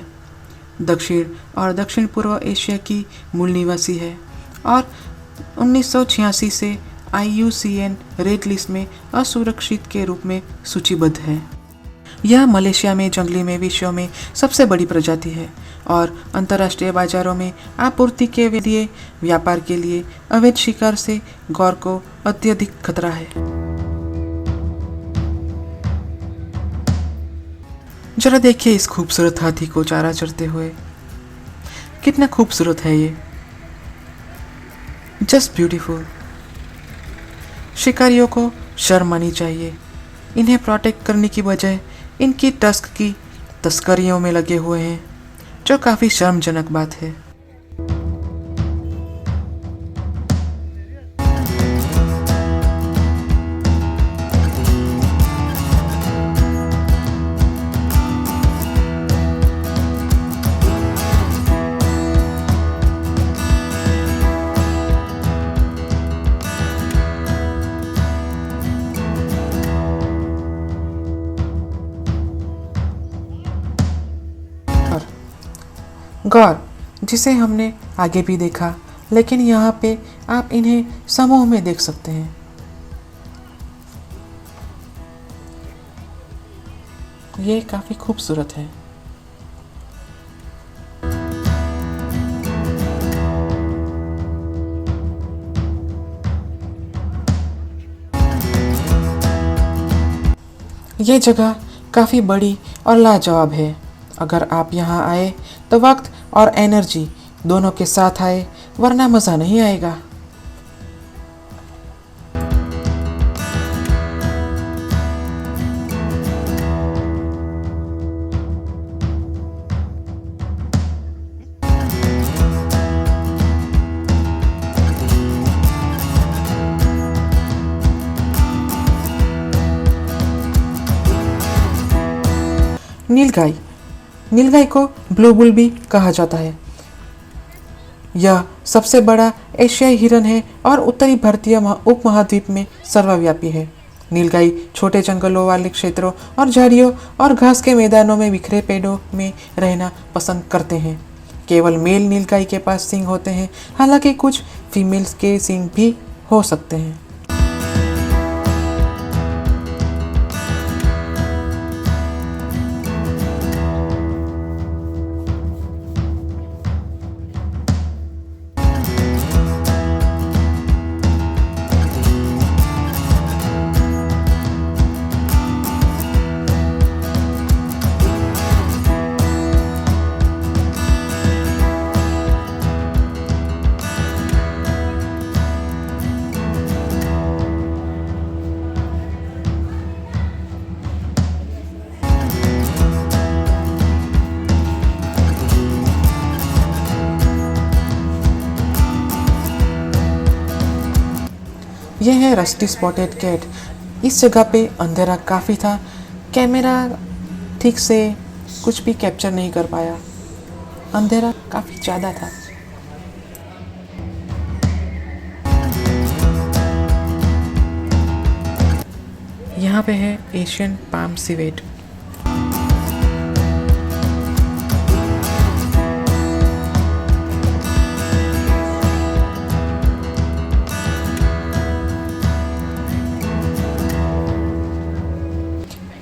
दक्षिण और दक्षिण पूर्व एशिया की मूल निवासी है और 1986 से IUCN रेड लिस्ट में असुरक्षित के रूप में सूचीबद्ध है। यह मलेशिया में जंगली मवेशियों में सबसे बड़ी प्रजाति है और अंतर्राष्ट्रीय बाजारों में आपूर्ति के लिए व्यापार के लिए अवैध शिकार से गौर को अत्यधिक खतरा है। जरा देखिए इस खूबसूरत हाथी को चारा चरते हुए। कितना खूबसूरत है ये, जस्ट ब्यूटीफुल। शिकारियों को शर्म आनी चाहिए। इन्हें प्रोटेक्ट करने की बजाय इनकी टस्क की तस्करियों में लगे हुए हैं, जो काफ़ी शर्मजनक बात है। गौर, जिसे हमने आगे भी देखा, लेकिन यहाँ पे आप इन्हें समूह में देख सकते हैं। ये काफ़ी खूबसूरत है। ये जगह काफ़ी बड़ी और लाजवाब है। अगर आप यहाँ आए तो वक्त और एनर्जी दोनों के साथ आए, वरना मज़ा नहीं आएगा। नीलगाय, नीलगाय को ब्लू बुल भी कहा जाता है। यह सबसे बड़ा एशियाई हिरन है और उत्तरी भारतीय उपमहाद्वीप में सर्वव्यापी है। नीलगाय छोटे जंगलों वाले क्षेत्रों और झाड़ियों और घास के मैदानों में बिखरे पेड़ों में रहना पसंद करते हैं। केवल मेल नीलगाय के पास सींग होते हैं, हालांकि कुछ फीमेल्स के सींग भी हो सकते हैं। यह है रस्टी स्पॉटेड कैट। इस जगह पे अंधेरा काफ़ी था, कैमरा ठीक से कुछ भी कैप्चर नहीं कर पाया, अंधेरा काफ़ी ज़्यादा था। यहाँ पे है Asian palm civet.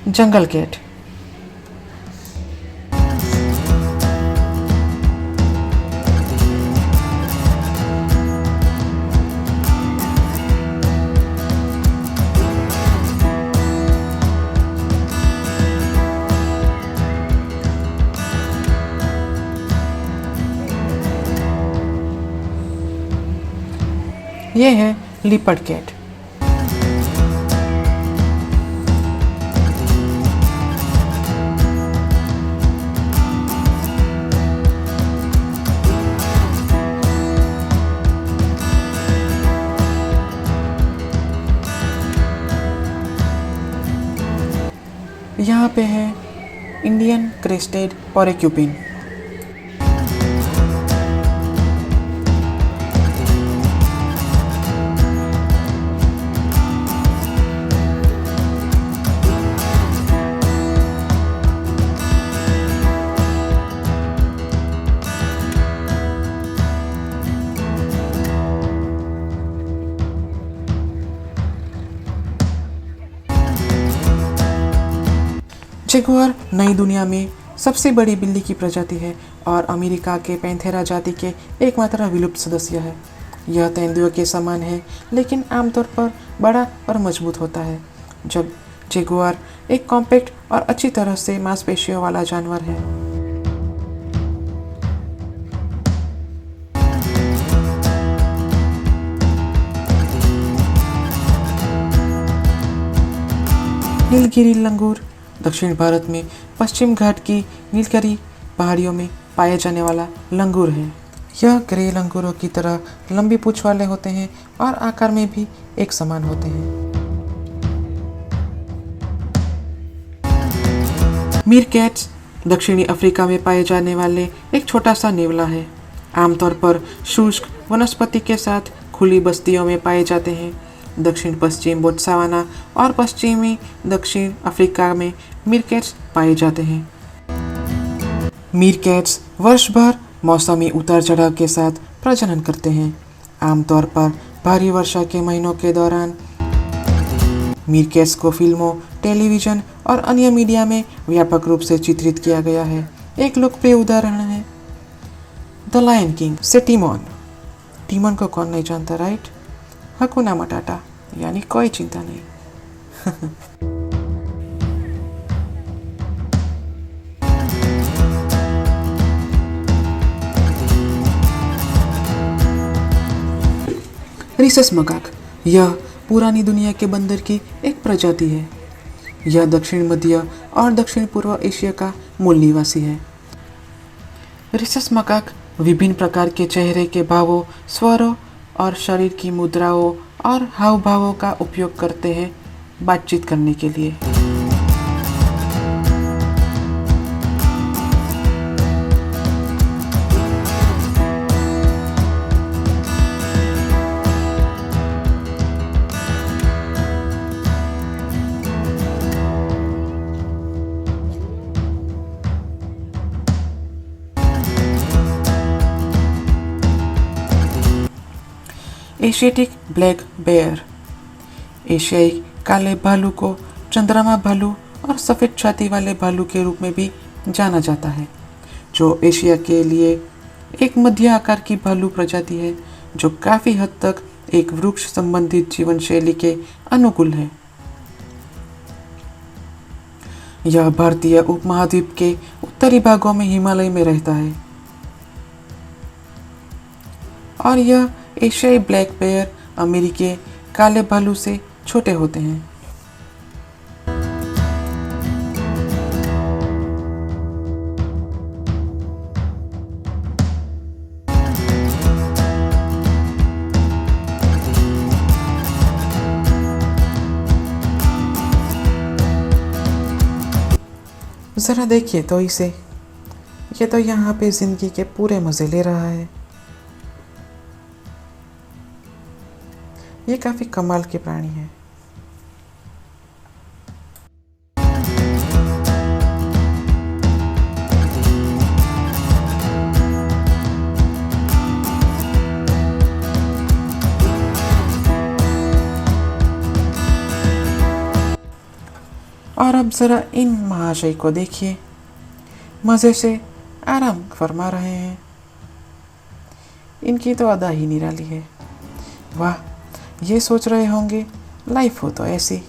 Jungle cat, यह है लिपर्ड कैट। यहाँ पे है इंडियन क्रेस्टेड पोर्क्यूपिन। जगुआर नई दुनिया में सबसे बड़ी बिल्ली की प्रजाति है और अमेरिका के पैंथेरा जाति के एकमात्र विलुप्त सदस्य है। यह तेंदुए के समान है, लेकिन आमतौर पर बड़ा और मजबूत होता है। जब जगुआर एक कॉम्पैक्ट और अच्छी तरह से मांसपेशियों वाला जानवर है। नीलगिरी लंगूर दक्षिण भारत में पश्चिम घाट की नीलगिरी पहाड़ियों में पाया जाने वाला लंगूर है। यह ग्रे लंगूरों की तरह लंबी पूंछ वाले होते हैं और आकार में भी एक समान होते हैं। मीरकैट्स दक्षिणी अफ्रीका में पाए जाने वाले एक छोटा सा नेवला है। आमतौर पर शुष्क वनस्पति के साथ खुली बस्तियों में पाए जाते हैं। दक्षिण पश्चिम बोत्सवाना और पश्चिमी दक्षिण अफ्रीका में मीरकैट्स पाए जाते हैं। मीरकैट्स वर्ष भर मौसमी उतार चढ़ाव के साथ प्रजनन करते हैं। आमतौर पर भारी वर्षा के महीनों के दौरान मीरकेस को फिल्मों, टेलीविज़न और अन्य मीडिया में व्यापक रूप से चित्रित किया गया है। एक लोकप्रिय उदाहरण है द लायन किंग से टिमोन। टिमोन को कौन नहीं जानता, राइट? हकुना मटाटा, यानी कोई चिंता नहीं। रिसस मकाक, यह पुरानी दुनिया के बंदर की एक प्रजाति है। यह दक्षिण मध्य और दक्षिण पूर्व एशिया का मूल निवासी है। रिसस मकाक विभिन्न प्रकार के चेहरे के भावों, स्वरों और शरीर की मुद्राओं और हाव भावों का उपयोग करते हैं बातचीत करने के लिए। एशियाटिक ब्लैक बेयर, एशियाई काले भालू को चंद्रमा भालू और सफ़ेद छाती वाले भालू के रूप में भी जाना जाता है, जो एशिया के लिए एक मध्य आकार की भालू प्रजाति है जो काफ़ी हद तक एक वृक्ष संबंधित जीवन शैली के अनुकूल है। यह भारतीय उपमहाद्वीप के उत्तरी भागों में हिमालय में रहता है और यह एशियाई ब्लैक बेयर अमेरिकी काले भालू से छोटे होते हैं। ज़रा देखिए तो इसे, ये तो यहाँ पे जिंदगी के पूरे मज़े ले रहा है। ये काफ़ी कमाल के प्राणी है। और अब ज़रा इन महाशय को देखिए, मज़े से आराम फरमा रहे हैं। इनकी तो अदा ही निराली है। वाह, ये सोच रहे होंगे लाइफ हो तो ऐसी।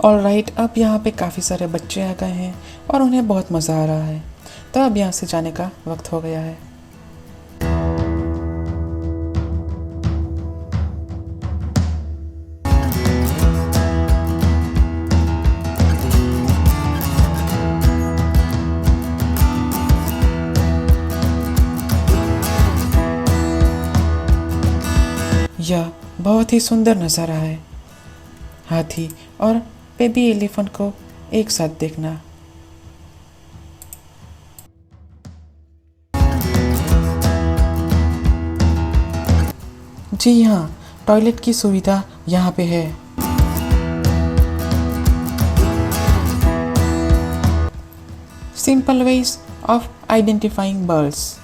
ऑलराइट, अब यहाँ पे काफ़ी सारे बच्चे आ गए हैं और उन्हें बहुत मज़ा आ रहा है, तो अब यहाँ से जाने का वक्त हो गया है। यह बहुत ही सुंदर नज़ारा है, हाथी और बेबी एलिफेंट को एक साथ देखना। जी हाँ, टॉयलेट की सुविधा यहाँ पे है। Simple ways of identifying birds.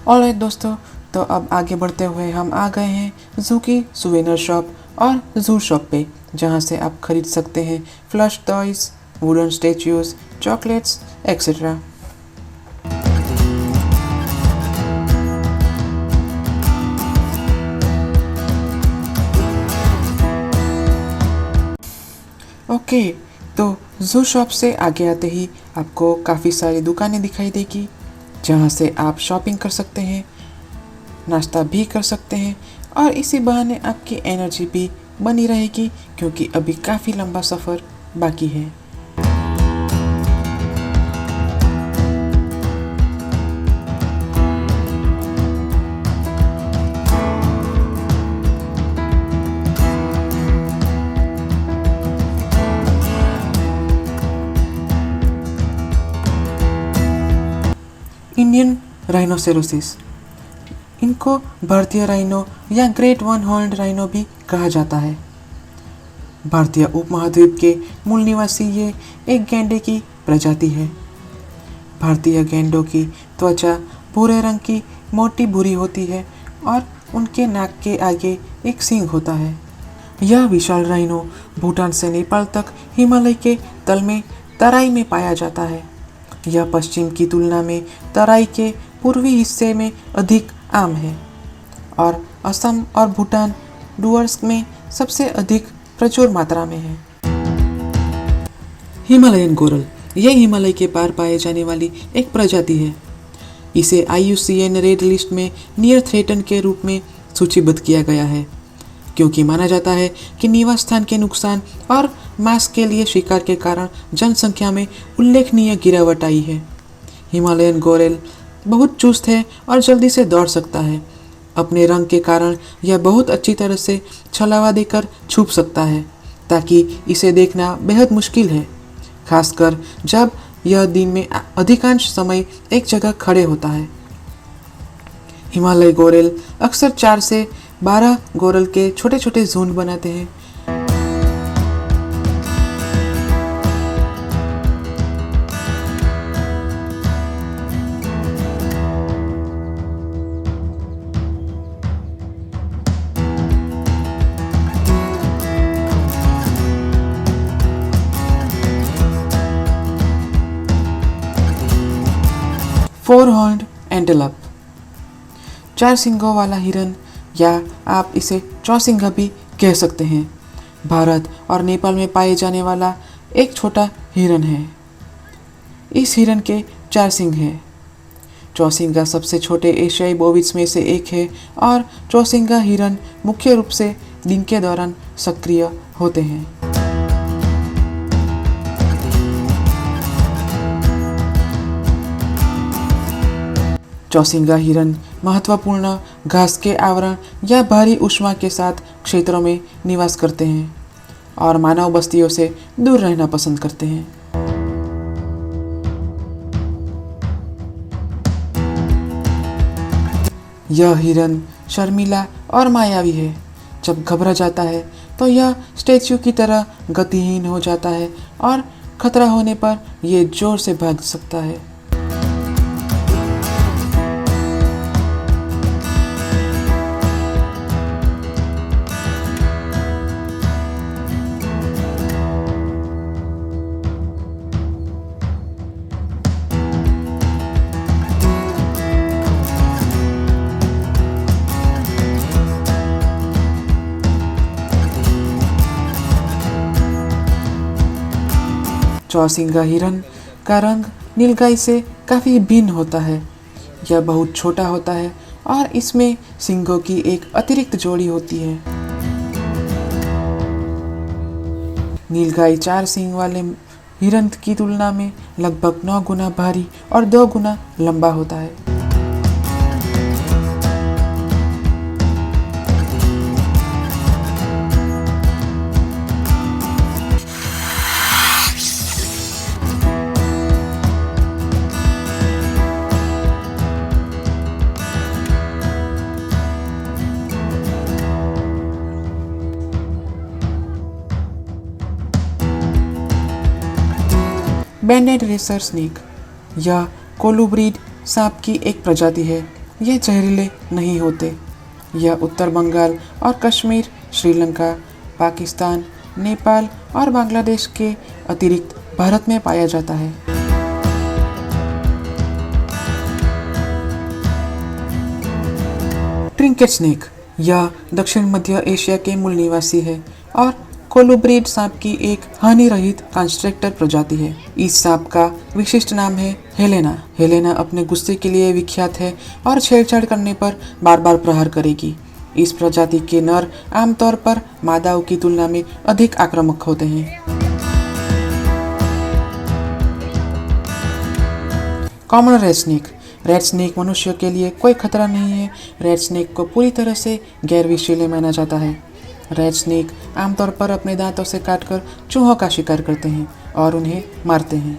Alright दोस्तों, तो अब आगे बढ़ते हुए हम आ गए हैं जू की सुवेनियर शॉप और जू शॉप पे, जहाँ से आप खरीद सकते हैं flush toys, wooden statues, chocolates etcetera. Okay, तो जू शॉप से आगे आते ही आपको काफ़ी सारी दुकानें दिखाई देगी, जहाँ से आप शॉपिंग कर सकते हैं, नाश्ता भी कर सकते हैं और इसी बहाने आपकी एनर्जी भी बनी रहेगी, क्योंकि अभी काफ़ी लंबा सफ़र बाकी है। राइनोसेरोसिस। इनको भारतीय राइनो या ग्रेट वन हॉर्न्ड राइनो भी कहा जाता है। भारतीय उपमहाद्वीप के मूल निवासी ये एक गैंडे की प्रजाति है। भारतीय गैंडों की त्वचा भूरे रंग की मोटी भूरी होती है और उनके नाक के आगे एक सींग होता है। यह विशाल राइनो भूटान से नेपाल तक हिमालय के तल में तराई में पाया जाता है। यह पश्चिम की तुलना में तराई के पूर्वी हिस्से में अधिक आम है और असम और भूटान डुअर्स में सबसे अधिक प्रचुर मात्रा में है। हिमालयन गोरल यह हिमालय के पार पाए जाने वाली एक प्रजाति है। इसे IUCN रेड लिस्ट में नियर थ्रेटन के रूप में सूचीबद्ध किया गया है, क्योंकि माना जाता है कि निवास स्थान के नुकसान और मांस के लिए शिकार के कारण जनसंख्या में उल्लेखनीय गिरावट आई है। हिमालयन गोरेल बहुत चुस्त है और जल्दी से दौड़ सकता है। अपने रंग के कारण यह बहुत अच्छी तरह से छलावा देकर छुप सकता है, ताकि इसे देखना बेहद मुश्किल है, खासकर जब यह दिन में अधिकांश समय एक जगह खड़े होता है। हिमालय गोरेल अक्सर 4 से 12 गोरेल के छोटे छोटे झुंड बनाते हैं। फोर हॉर्न्ड एंटेलोप, 4 सींगों वाला हिरन, या आप इसे चौसिंघा भी कह सकते हैं, भारत और नेपाल में पाए जाने वाला एक छोटा हिरन है। इस हिरन के 4 सींग हैं। चौसिंघा सबसे छोटे एशियाई बोविड्स में से एक है और चौसिंघा हिरन मुख्य रूप से दिन के दौरान सक्रिय होते हैं। चौसिंघा हिरन महत्वपूर्ण घास के आवरण या भारी ऊष्मा के साथ क्षेत्रों में निवास करते हैं और मानव बस्तियों से दूर रहना पसंद करते हैं। यह हिरन शर्मीला और मायावी है। जब घबरा जाता है तो यह स्टैच्यू की तरह गतिहीन हो जाता है और खतरा होने पर यह जोर से भाग सकता है। चौसिंघा हिरन का रंग नीलगाय से काफ़ी भिन्न होता है। यह बहुत छोटा होता है और इसमें सींगों की एक अतिरिक्त जोड़ी होती है। नीलगाय 4 सींग वाले हिरन की तुलना में लगभग 9 गुना भारी और 2 गुना लंबा होता है। बैंडेड रेसर स्नेक, यह कोलुब्रीड सांप की एक प्रजाति है। ये जहरीले नहीं होते। यह उत्तर बंगाल और कश्मीर, श्रीलंका, पाकिस्तान, नेपाल और बांग्लादेश के अतिरिक्त भारत में पाया जाता है। ट्रिंकेट स्नेक, यह दक्षिण मध्य एशिया के मूल निवासी है और कोलुब्रीड सांप की एक हानि रहित कंस्ट्रक्टर प्रजाति है। इस सांप का विशिष्ट नाम है हेलेना। हेलेना अपने गुस्से के लिए विख्यात है और छेड़छाड़ करने पर बार बार प्रहार करेगी। इस प्रजाति के नर आमतौर पर मादाओं की तुलना में अधिक आक्रामक होते हैं। Common red snake, red snake मनुष्य के लिए कोई खतरा नहीं है। रेड स्नेक को पूरी तरह से गैर विषैले माना जाता है। रेड स्नेक आमतौर पर अपने दांतों से काटकर चूहों का शिकार करते हैं और उन्हें मारते हैं।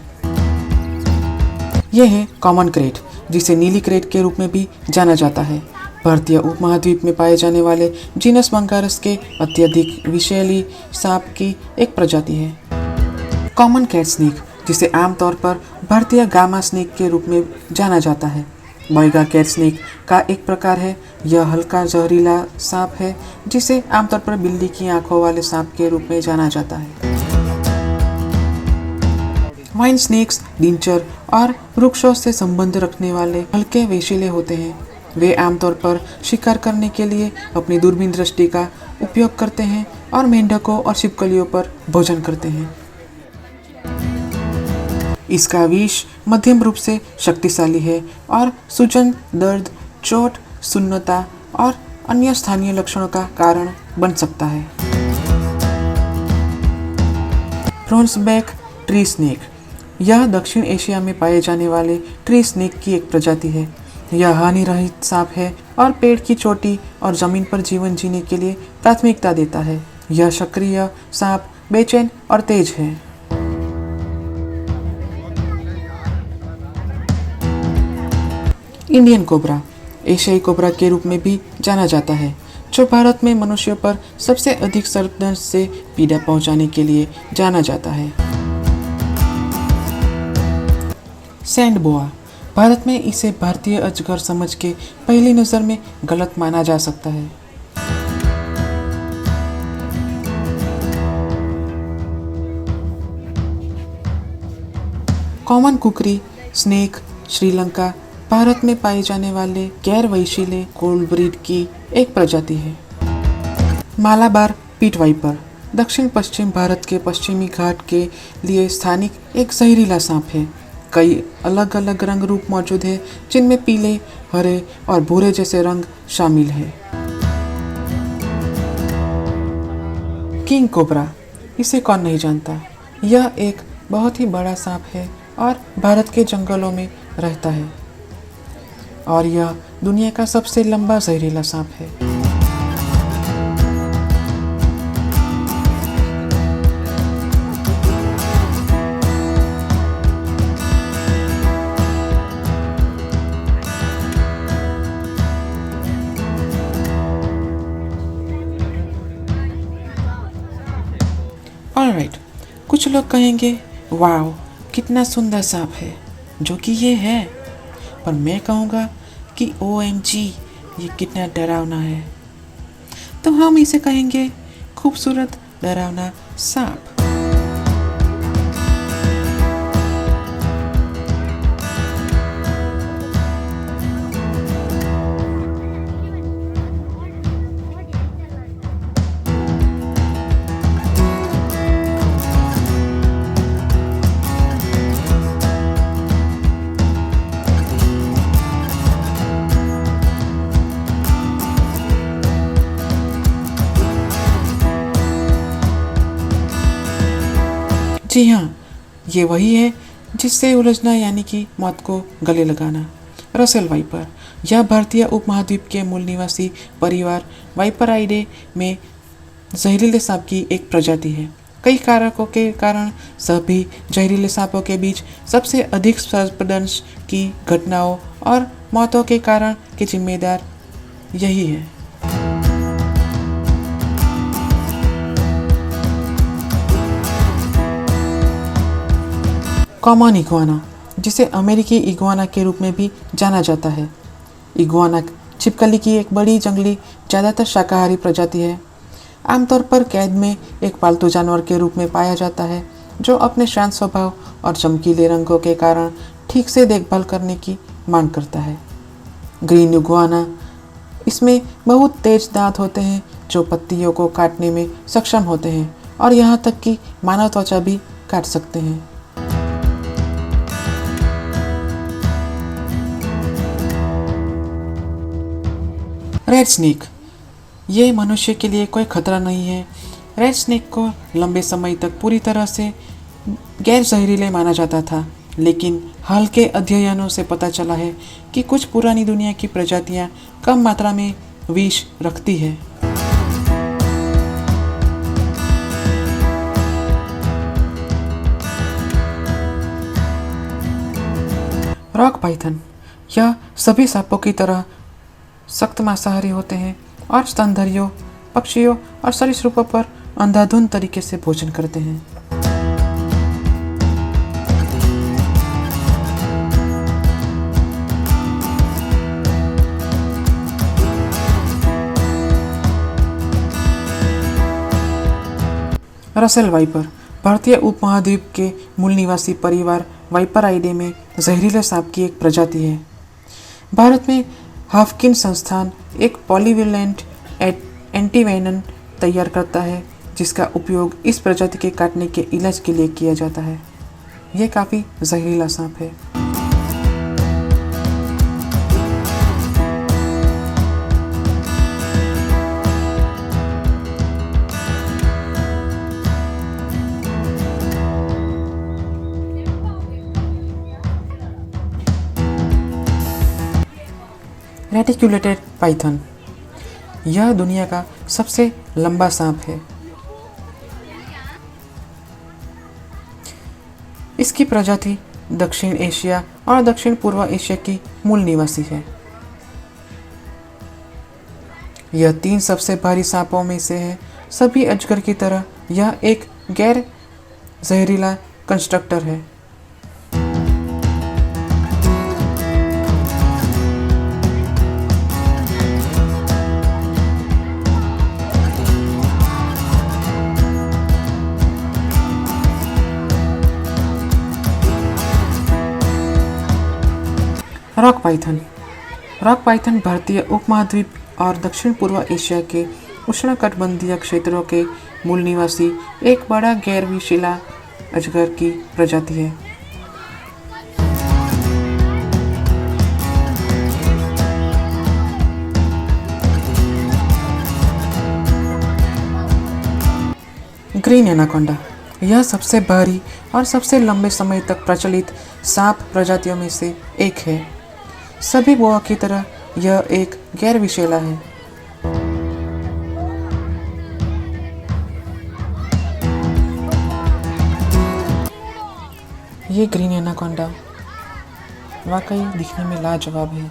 यह है कॉमन क्रेट, जिसे नीली क्रेट के रूप में भी जाना जाता है, भारतीय उपमहाद्वीप में पाए जाने वाले जीनस मंगारस के अत्यधिक विषैली सांप की एक प्रजाति है। कॉमन कैट स्नेक, जिसे आमतौर पर भारतीय गामा स्नेक के रूप में जाना जाता है, बॉयगा कैट स्नेक का एक प्रकार है। यह हल्का जहरीला सांप है जिसे आमतौर पर बिल्ली की आंखों वाले सांप के रूप में जाना जाता है। वाइन स्नेक्स दिनचर और वृक्षों से संबंध रखने वाले हल्के वेशिले होते हैं। वे आमतौर पर शिकार करने के लिए अपनी दूरबीन दृष्टि का उपयोग करते हैं और मेंढकों और छिपकलियों पर भोजन करते हैं। इसका विष मध्यम रूप से शक्तिशाली है और सूजन, दर्द, चोट, सुन्नता और अन्य स्थानीय लक्षणों का कारण बन सकता है। ब्रोन्सबैक ट्री स्नेक, यह दक्षिण एशिया में पाए जाने वाले ट्री स्नेक की एक प्रजाति है। यह हानि रहित सांप है और पेड़ की चोटी और जमीन पर जीवन जीने के लिए प्राथमिकता देता है। यह सक्रिय सांप, बेचैन और तेज है। इंडियन कोबरा एशियाई कोबरा के रूप में भी जाना जाता है, जो भारत में मनुष्यों पर सबसे अधिक सर्पदंश से पीड़ा पहुंचाने के लिए जाना जाता है। सैंड बोआ, भारत में इसे भारतीय अजगर समझ के पहली नज़र में गलत माना जा सकता है। कॉमन कुकरी स्नेक श्रीलंका भारत में पाए जाने वाले गैर वैशिले कोल्ड ब्रीड की एक प्रजाति है। मालाबार पीट वाइपर दक्षिण पश्चिम भारत के पश्चिमी घाट के लिए स्थानिक एक जहरीला सांप है। कई अलग अलग रंग रूप मौजूद है, जिनमें पीले, हरे और भूरे जैसे रंग शामिल है। किंग कोबरा, इसे कौन नहीं जानता। यह एक बहुत ही बड़ा सांप है और भारत के जंगलों में रहता है और यह दुनिया का सबसे लंबा जहरीला सांप है। ऑलराइट, कुछ लोग कहेंगे वाओ कितना सुंदर सांप है, जो कि ये है, पर मैं कहूँगा कि OMG ये कितना डरावना है। तो हम इसे कहेंगे खूबसूरत डरावना सांप। जी हाँ, ये वही है जिससे उलझना यानी कि मौत को गले लगाना। रसेल वाइपर, यह भारतीय उपमहाद्वीप के मूल निवासी परिवार वाइपराइडे में जहरीले सांप की एक प्रजाति है। कई कारकों के कारण सभी जहरीले सांपों के बीच सबसे अधिक सर्पदंश की घटनाओं और मौतों के कारण के जिम्मेदार यही है। कॉमन इग्वाना, जिसे अमेरिकी इग्वाना के रूप में भी जाना जाता है। इग्वाना छिपकली की एक बड़ी जंगली ज़्यादातर शाकाहारी प्रजाति है। आमतौर पर कैद में एक पालतू जानवर के रूप में पाया जाता है, जो अपने शांत स्वभाव और चमकीले रंगों के कारण ठीक से देखभाल करने की मांग करता है। ग्रीन इग्वाना, इसमें बहुत तेज दांत होते हैं जो पत्तियों को काटने में सक्षम होते हैं और यहाँ तक कि मानव त्वचा भी काट सकते हैं। रेड स्नेक, ये मनुष्य के लिए कोई खतरा नहीं है। रेड स्नेक को लंबे समय तक पूरी तरह से गैर जहरीले माना जाता था, लेकिन हाल के अध्ययनों से पता चला है कि कुछ पुरानी दुनिया की प्रजातियां कम मात्रा में विष रखती है। रॉक पाइथन, यह सभी सांपों की तरह सख्त मांसाहारी होते हैं और स्तनधारियों, पक्षियों और सरीसृपों पर अंधाधुंध तरीके से भोजन करते हैं। रसेल वाइपर भारतीय उपमहाद्वीप के मूल निवासी परिवार वाइपराइडे में जहरीले सांप की एक प्रजाति है। भारत में हाफकिन संस्थान एक पॉलीवेलेंट एंटीवेनम तैयार करता है जिसका उपयोग इस प्रजाति के काटने के इलाज के लिए किया जाता है। यह काफ़ी जहरीला सांप है। रेटिक्युलेटेड पाइथन यह दुनिया का सबसे लंबा सांप है। इसकी प्रजाति दक्षिण एशिया और दक्षिण पूर्व एशिया की मूल निवासी है। यह 3 सबसे भारी सांपों में से है। सभी अजगर की तरह यह एक गैर जहरीला कंस्ट्रक्टर है। रॉक पाइथन भारतीय उपमहाद्वीप और दक्षिण पूर्व एशिया के उष्णकटिबंधीय क्षेत्रों के मूल निवासी एक बड़ा गैर विषैला अजगर की प्रजाति है। ग्रीन एनाकोंडा यह सबसे भारी और सबसे लंबे समय तक प्रचलित सांप प्रजातियों में से एक है। सभी बोआ की तरह यह एक गैर विषैला है। ये ग्रीन एनाकोंडा वाकई दिखने में लाजवाब है।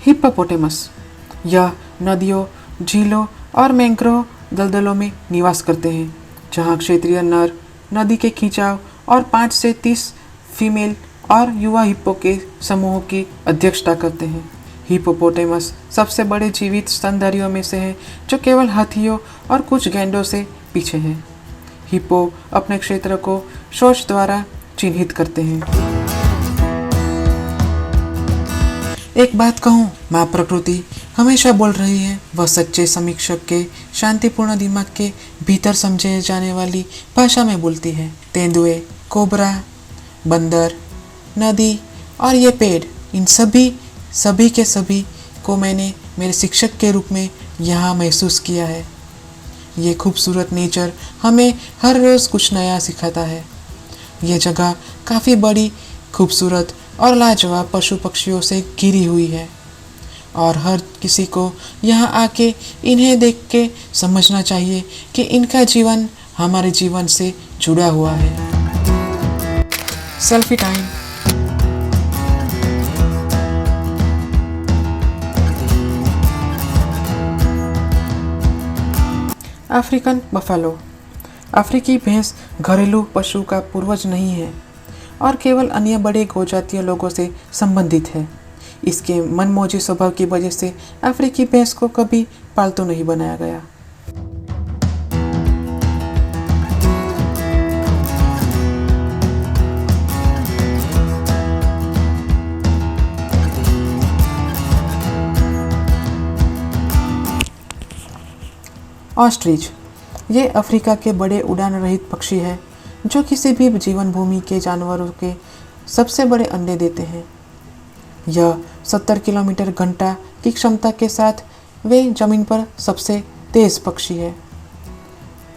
हिप्पोपोटेमस यह नदियों, झीलों और मैंग्रोव दलदलों में निवास करते हैं, जहां क्षेत्रीय नर नदी के खिंचाव और 5 से 30 फीमेल और युवा हिप्पो के समूहों की अध्यक्षता करते हैं। हिप्पोपोटेमस सबसे बड़े जीवित स्तनधारियों में से है, जो केवल हाथियों और कुछ गैंडों से पीछे हैं। हिप्पो अपने क्षेत्र को शौच द्वारा चिन्हित करते हैं। एक बात कहूँ, माँ प्रकृति हमेशा बोल रही है। वह सच्चे समीक्षक के शांतिपूर्ण दिमाग के भीतर समझे जाने वाली भाषा में बोलती है। तेंदुए, कोबरा, बंदर, नदी और ये पेड़, इन सभी के सभी को मैंने मेरे शिक्षक के रूप में यहाँ महसूस किया है। ये खूबसूरत नेचर हमें हर रोज़ कुछ नया सिखाता है। ये जगह काफ़ी बड़ी, खूबसूरत और लाजवाब पशु पक्षियों से घिरी हुई है और हर किसी को यहाँ आके इन्हें देख के समझना चाहिए कि इनका जीवन हमारे जीवन से जुड़ा हुआ है। Selfie time. अफ्रीकन बफेलो अफ्रीकी भैंस घरेलू पशु का पूर्वज नहीं है और केवल अन्य बड़े गोजातीय लोगों से संबंधित है। इसके मनमौजी स्वभाव की वजह से अफ्रीकी भैंस को कभी पालतू नहीं बनाया गया। ऑस्ट्रिच ये अफ्रीका के बड़े उड़ान रहित पक्षी है जो किसी भी जीवन भूमि के जानवरों के सबसे बड़े अंडे देते हैं। यह 70 किलोमीटर घंटा की क्षमता के साथ वे जमीन पर सबसे तेज पक्षी है।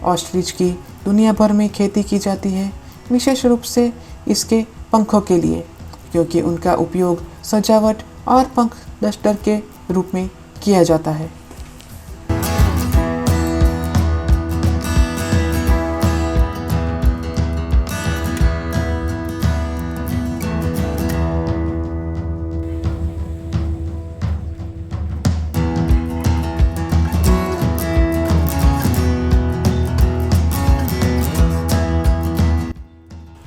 ऑस्ट्रिच की दुनिया भर में खेती की जाती है, विशेष रूप से इसके पंखों के लिए, क्योंकि उनका उपयोग सजावट और पंख डस्टर के रूप में किया जाता है।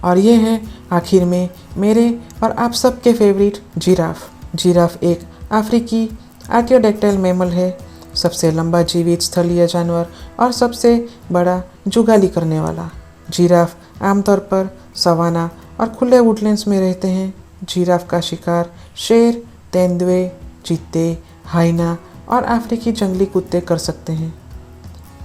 और ये है आखिर में मेरे और आप सबके फेवरेट जिराफ। जिराफ एक अफ्रीकी आर्टियोडैक्टाइल मैमल है, सबसे लंबा जीवित स्थलीय जानवर और सबसे बड़ा जुगाली करने वाला। जिराफ आमतौर पर सवाना और खुले वुडलैंड्स में रहते हैं। जिराफ का शिकार शेर, तेंदुए, चीते, हाइना और अफ्रीकी जंगली कुत्ते कर सकते हैं।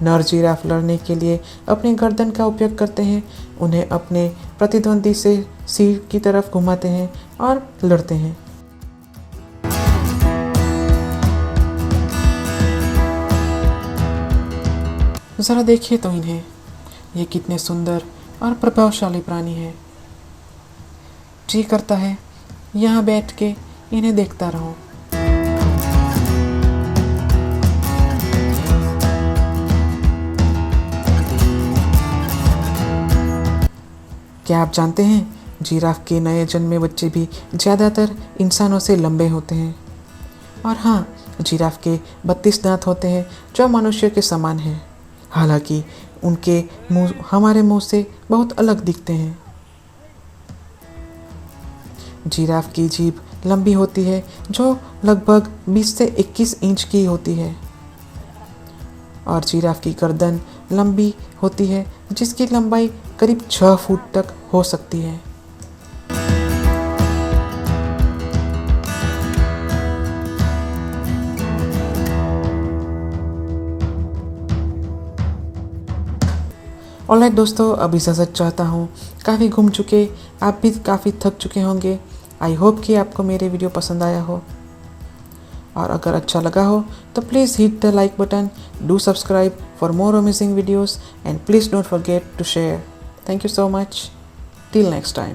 नर जिराफ लड़ने के लिए अपनी गर्दन का उपयोग करते हैं, उन्हें अपने प्रतिद्वंदी से सिर की तरफ घुमाते हैं और लड़ते हैं। ज़रा देखिए तो इन्हें, ये कितने सुंदर और प्रभावशाली प्राणी हैं। जी करता है यहाँ बैठ के इन्हें देखता रहूं। क्या आप जानते हैं जिराफ के नए जन्मे बच्चे भी ज़्यादातर इंसानों से लंबे होते हैं। और हाँ, जिराफ के 32 दांत होते हैं जो मनुष्य के समान हैं। हालांकि उनके मुंह हमारे मुंह से बहुत अलग दिखते हैं। जिराफ की जीभ लंबी होती है जो लगभग 20 से 21 इंच की होती है और जिराफ की गर्दन लंबी होती है जिसकी लंबाई करीब 6 फुट तक हो सकती है। ऑलराइट दोस्तों, अब इजाज़त चाहता हूँ। काफ़ी घूम चुके, आप भी काफ़ी थक चुके होंगे। आई होप कि आपको मेरे वीडियो पसंद आया हो, और अगर अच्छा लगा हो तो please hit the like button, do subscribe for more amazing videos, and please don't forget to share. Thank you so much. Till next time.